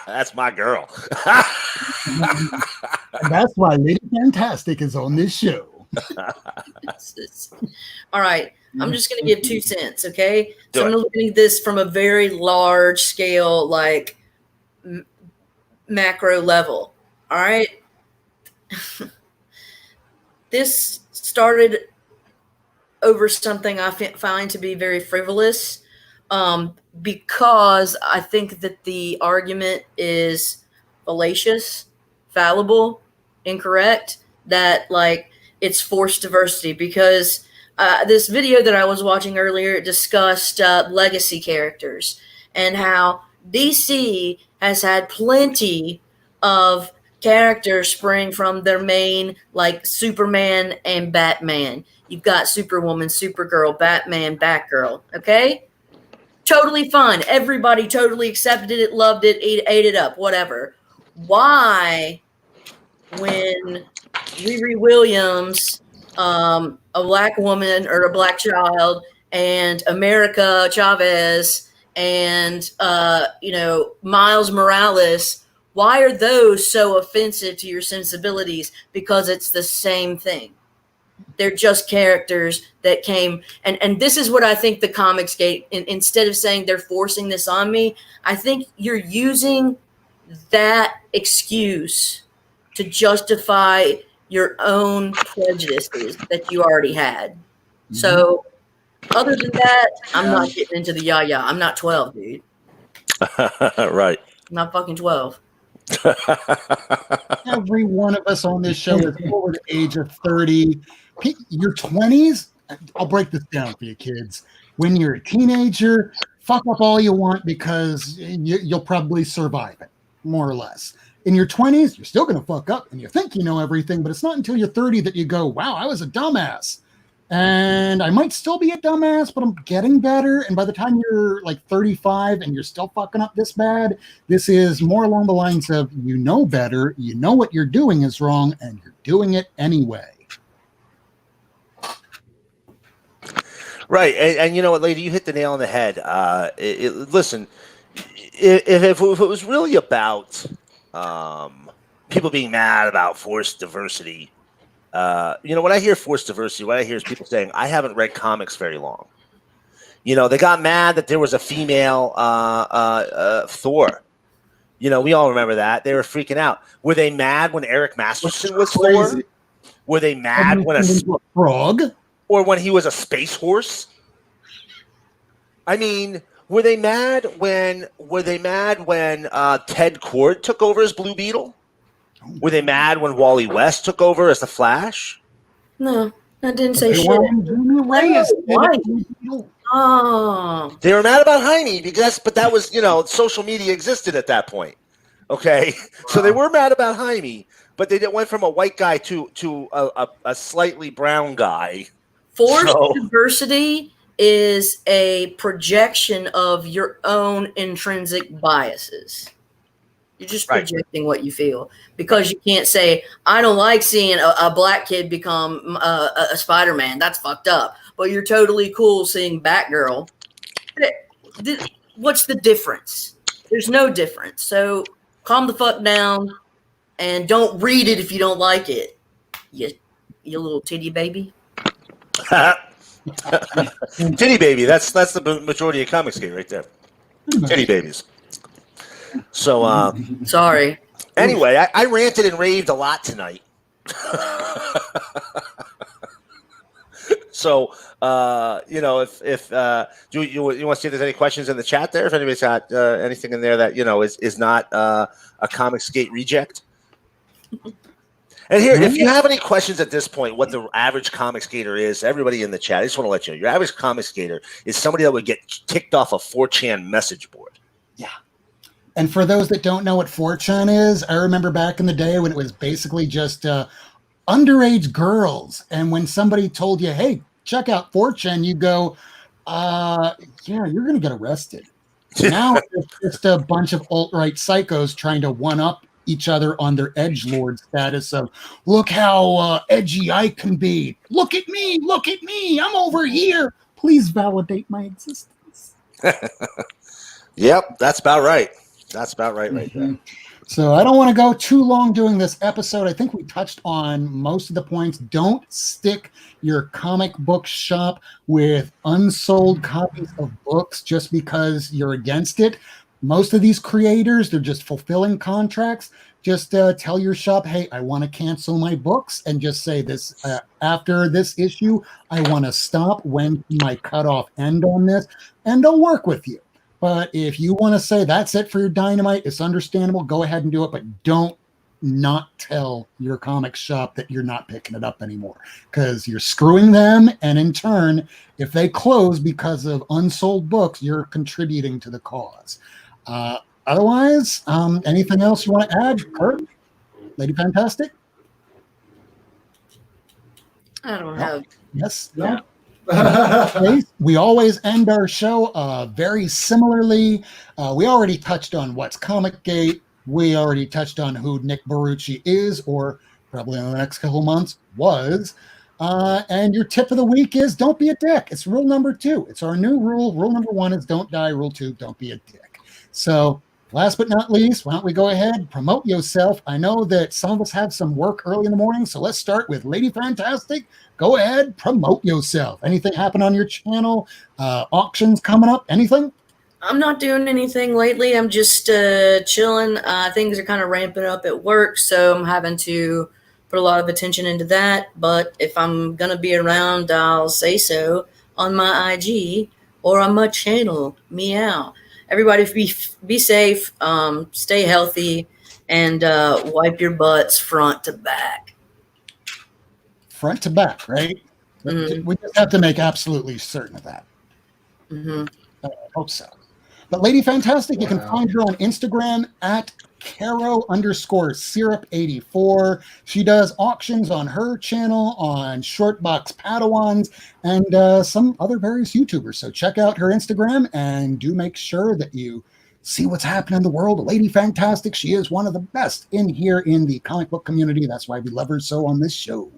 That's my girl. And that's why Lady Fantastic is on this show. All right. I'm just going to give 2 cents, okay? So I'm looking at this from a very large scale, like macro level. All right. This started over something I find to be very frivolous, because I think that the argument is fallacious, fallible, incorrect, that like it's forced diversity, because this video that I was watching earlier discussed legacy characters and how DC has had plenty of characters spring from their main, like Superman and Batman. You've got Superwoman, Supergirl, Batman, Batgirl. Okay? Totally fine. Everybody totally accepted it, loved it, ate it up, whatever. Why, when Riri Williams, a black woman or a black child, and America Chavez, and Miles Morales, why are those so offensive to your sensibilities? Because it's the same thing. They're just characters that came, and this is what I think the Comicsgate, instead of saying they're forcing this on me, I think you're using that excuse to justify your own prejudices that you already had. Mm-hmm. So other than that, I'm not getting into the yah-yah. I'm not 12, dude. Right. I'm not fucking 12. Every one of us on this show is over the age of 30. Your 20s, I'll break this down for you kids. When you're a teenager, fuck up all you want because you'll probably survive it, more or less. In your 20s, you're still going to fuck up and you think you know everything, but it's not until you're 30 that you go, wow, I was a dumbass. And I might still be a dumbass, but I'm getting better. And by the time you're like 35 and you're still fucking up this bad, this is more along the lines of you know better, you know what you're doing is wrong, and you're doing it anyway. Right, and you know what, lady, you hit the nail on the head. Listen, if it was really about people being mad about forced diversity, when I hear forced diversity, what I hear is people saying, I haven't read comics very long. They got mad that there was a female Thor. We all remember that. They were freaking out. Were they mad when Eric Masterson was Thor? Were they mad when a frog? Or when he was a space horse? I mean, were they mad when Ted Kord took over as Blue Beetle? Were they mad when Wally West took over as the Flash? No, I didn't say shit. Oh. They were mad about Jaime but that was, social media existed at that point. Okay. So they were mad about Jaime, but they went from a white guy to a slightly brown guy. Forced diversity is a projection of your own intrinsic biases. You're just projecting what you feel because you can't say, I don't like seeing a black kid become a Spider-Man. That's fucked up. But you're totally cool seeing Batgirl. What's the difference? There's no difference. So calm the fuck down and don't read it if you don't like it. You little titty baby. Titty baby. That's the majority of Comicsgate right there. Titty babies. So, sorry. Anyway, I ranted and raved a lot tonight. So, if you want to see if there's any questions in the chat there, if anybody's got anything in there that is not a Comicsgate reject. And here, if you have any questions at this point, what the average Comicsgater is, everybody in the chat, I just want to let you know, your average Comicsgater is somebody that would get kicked off a 4chan message board. Yeah. And for those that don't know what 4chan is, I remember back in the day when it was basically just underage girls. And when somebody told you, hey, check out 4chan, you go, yeah, you're going to get arrested. Now it's just a bunch of alt-right psychos trying to one-up each other on their edgelord status of, look how edgy I can be. Look at me, I'm over here. Please validate my existence. Yep, that's about right. That's about right there. So I don't want to go too long doing this episode. I think we touched on most of the points. Don't stick your comic book shop with unsold copies of books just because you're against it. Most of these creators, they're just fulfilling contracts. Just tell your shop, hey, I want to cancel my books, and just say this, after this issue, I want to stop. When my cutoff end on this? And they'll work with you. But if you want to say that's it for your Dynamite, it's understandable. Go ahead and do it, but don't not tell your comic shop that you're not picking it up anymore, because you're screwing them. And in turn, if they close because of unsold books, you're contributing to the cause. Otherwise, anything else you want to add, Kurt? Lady Fantastic? I don't have. Yes. No. We always end our show very similarly. We already touched on what's Comic-Gate. We already touched on who Nick Barucci is, or probably in the next couple months was. And your tip of the week is don't be a dick. It's rule number 2. It's our new rule. Rule number 1 is don't die. Rule 2, don't be a dick. So last but not least, why don't we go ahead, promote yourself. I know that some of us have some work early in the morning, so let's start with Lady Fantastic. Go ahead, promote yourself. Anything happen on your channel? Auctions coming up? Anything? I'm not doing anything lately. I'm just chilling. Things are kind of ramping up at work, so I'm having to put a lot of attention into that. But if I'm going to be around, I'll say so on my IG or on my channel. Meow. Everybody be safe, stay healthy, and wipe your butts front to back. Front to back, right? Mm-hmm. We just have to make absolutely certain of that. Mm-hmm. I hope so. But Lady Fantastic, you can Wow. find her on Instagram at Caro_syrup84. She does auctions on her channel, on Shortbox Padawans, and some other various YouTubers. So check out her Instagram and do make sure that you see what's happening in the world of Lady Fantastic. She is one of the best in here in the comic book community. That's why we love her so on this show.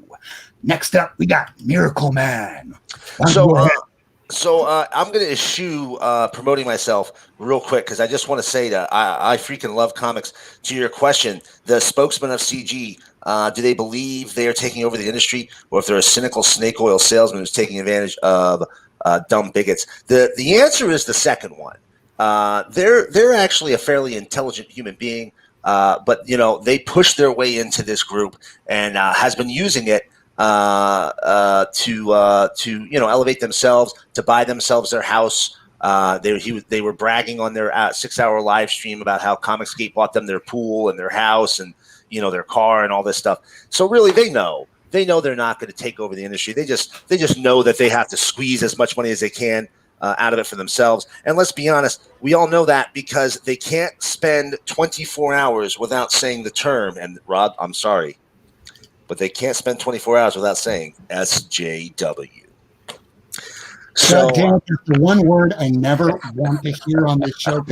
Next up, we got Miracleman. So I'm going to eschew promoting myself real quick because I just want to say that I freaking love comics. To your question, the spokesman of CG, do they believe they are taking over the industry, or if they're a cynical snake oil salesman who's taking advantage of dumb bigots? The answer is the second one. They're actually a fairly intelligent human being, but they pushed their way into this group and has been using it to elevate themselves, to buy themselves their house. They were bragging on their 6-hour live stream about how Comicsgate bought them their pool and their house and their car and all this stuff. So really, they know they're not going to take over the industry. They just know that they have to squeeze as much money as they can out of it for themselves. And let's be honest, we all know that because they can't spend 24 hours without saying the term. And Rob, I'm sorry, but they can't spend 24 hours without saying SJW. So, damn, it's the one word I never want to hear on this show.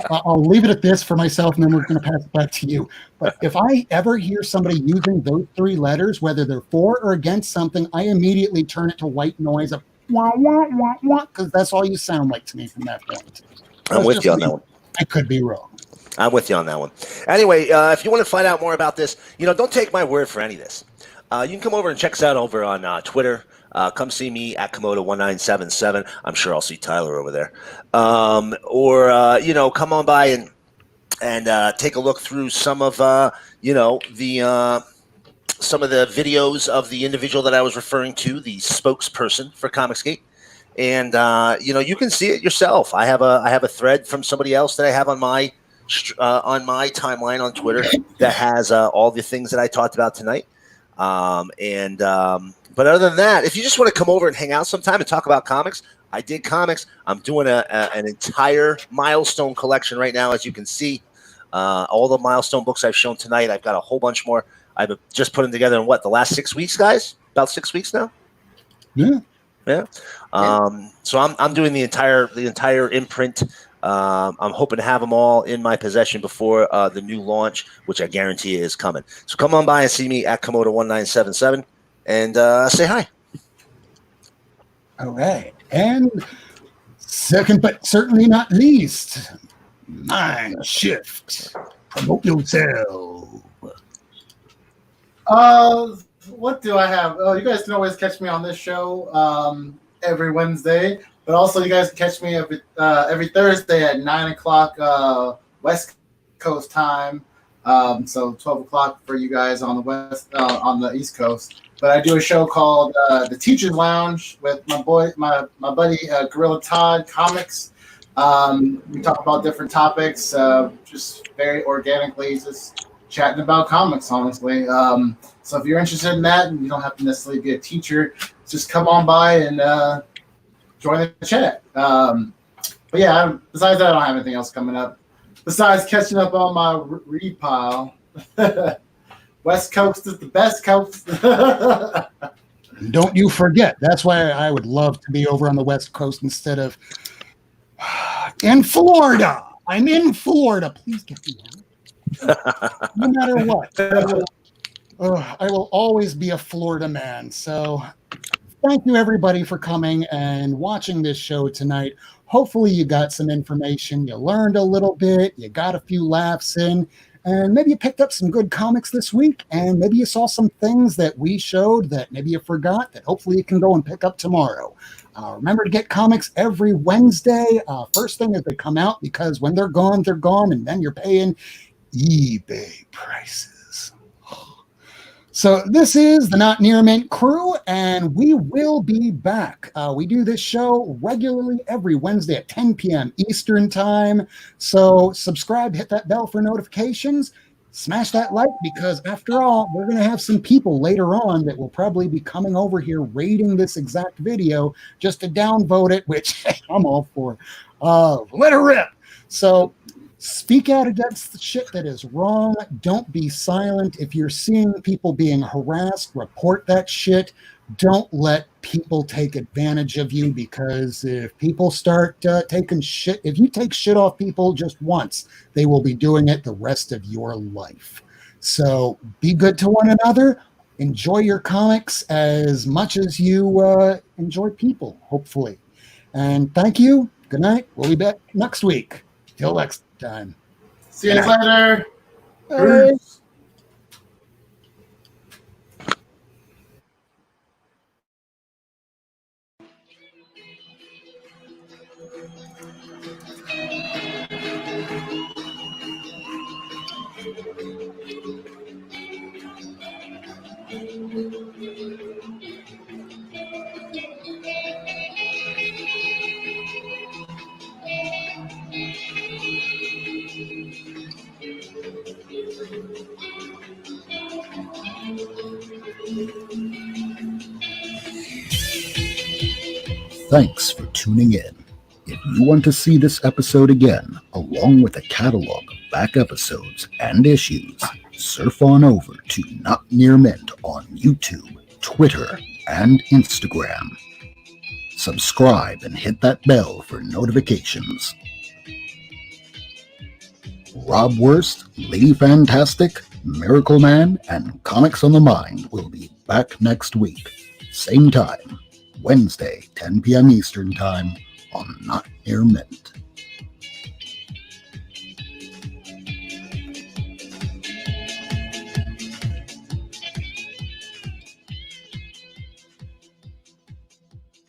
I'll leave it at this for myself, and then we're going to pass it back to you. But if I ever hear somebody using those 3 letters, whether they're for or against something, I immediately turn it to white noise of wah, wah, wah, wah, because that's all you sound like to me from that point. I'm with you on that one. I could be wrong. I'm with you on that one. Anyway, if you want to find out more about this, don't take my word for any of this. You can come over and check us out over on Twitter. Come see me at Komodo1977. I'm sure I'll see Tyler over there. Or come on by and take a look through some of some of the videos of the individual that I was referring to, the spokesperson for Comicsgate. And you can see it yourself. I have a thread from somebody else that I have on my timeline on Twitter that has all the things that I talked about tonight. But other than that, if you just want to come over and hang out sometime and talk about comics, I dig comics. I'm doing an entire milestone collection right now, as you can see. All the milestone books I've shown tonight. I've got a whole bunch more. I've just put them together in the last 6 weeks, guys? About 6 weeks now? Yeah. So I'm doing the entire imprint. I'm hoping to have them all in my possession before the new launch, which I guarantee is coming. So come on by and see me at Komodo1977 and say hi. All right. And second, but certainly not least, Mind Shift. Promote yourself. What do I have? Oh, you guys can always catch me on this show every Wednesday, but also you guys can catch me every Thursday at 9:00 West Coast time. So 12 o'clock for you guys on the East Coast. But I do a show called The Teacher's Lounge with my buddy Gorilla Todd Comics. We talk about different topics, just very organically, just chatting about comics, honestly. So if you're interested in that, and you don't have to necessarily be a teacher, just come on by and join the chat. But yeah, besides that, I don't have anything else coming up. Besides catching up on my read pile. West Coast is the best coast. Don't you forget. That's why I would love to be over on the West Coast instead of in Florida. I'm in Florida. Please get me out. No matter what. I will always be a Florida man. So thank you, everybody, for coming and watching this show tonight. Hopefully you got some information. You learned a little bit. You got a few laughs in. And maybe you picked up some good comics this week. And maybe you saw some things that we showed that maybe you forgot that hopefully you can go and pick up tomorrow. Remember to get comics every Wednesday. First thing as they come out, because when they're gone, and then you're paying eBay prices. So this is the Not Near Mint crew, and we will be back. We do this show regularly every Wednesday at 10 p.m. Eastern time. So subscribe, hit that bell for notifications, smash that like, because after all, we're going to have some people later on that will probably be coming over here rating this exact video just to downvote it, which I'm all for. Let her rip. So speak out against the shit that is wrong. Don't be silent. If you're seeing people being harassed, report that shit. Don't let people take advantage of you, because if people start taking shit, if you take shit off people just once, they will be doing it the rest of your life. So be good to one another. Enjoy your comics as much as you enjoy people, hopefully. And thank you. Good night. We'll be back next week. Till next time. See you later. Bye. Thanks for tuning in. If you want to see this episode again, along with a catalog of back episodes and issues, surf on over to Not Near Mint on YouTube, Twitter, and Instagram. Subscribe and hit that bell for notifications. Rob Wurst, Lady Fantastic, Miracleman, and Comics on the Mind will be back next week. Same time, Wednesday, 10 p.m. Eastern Time on Not Near Mint.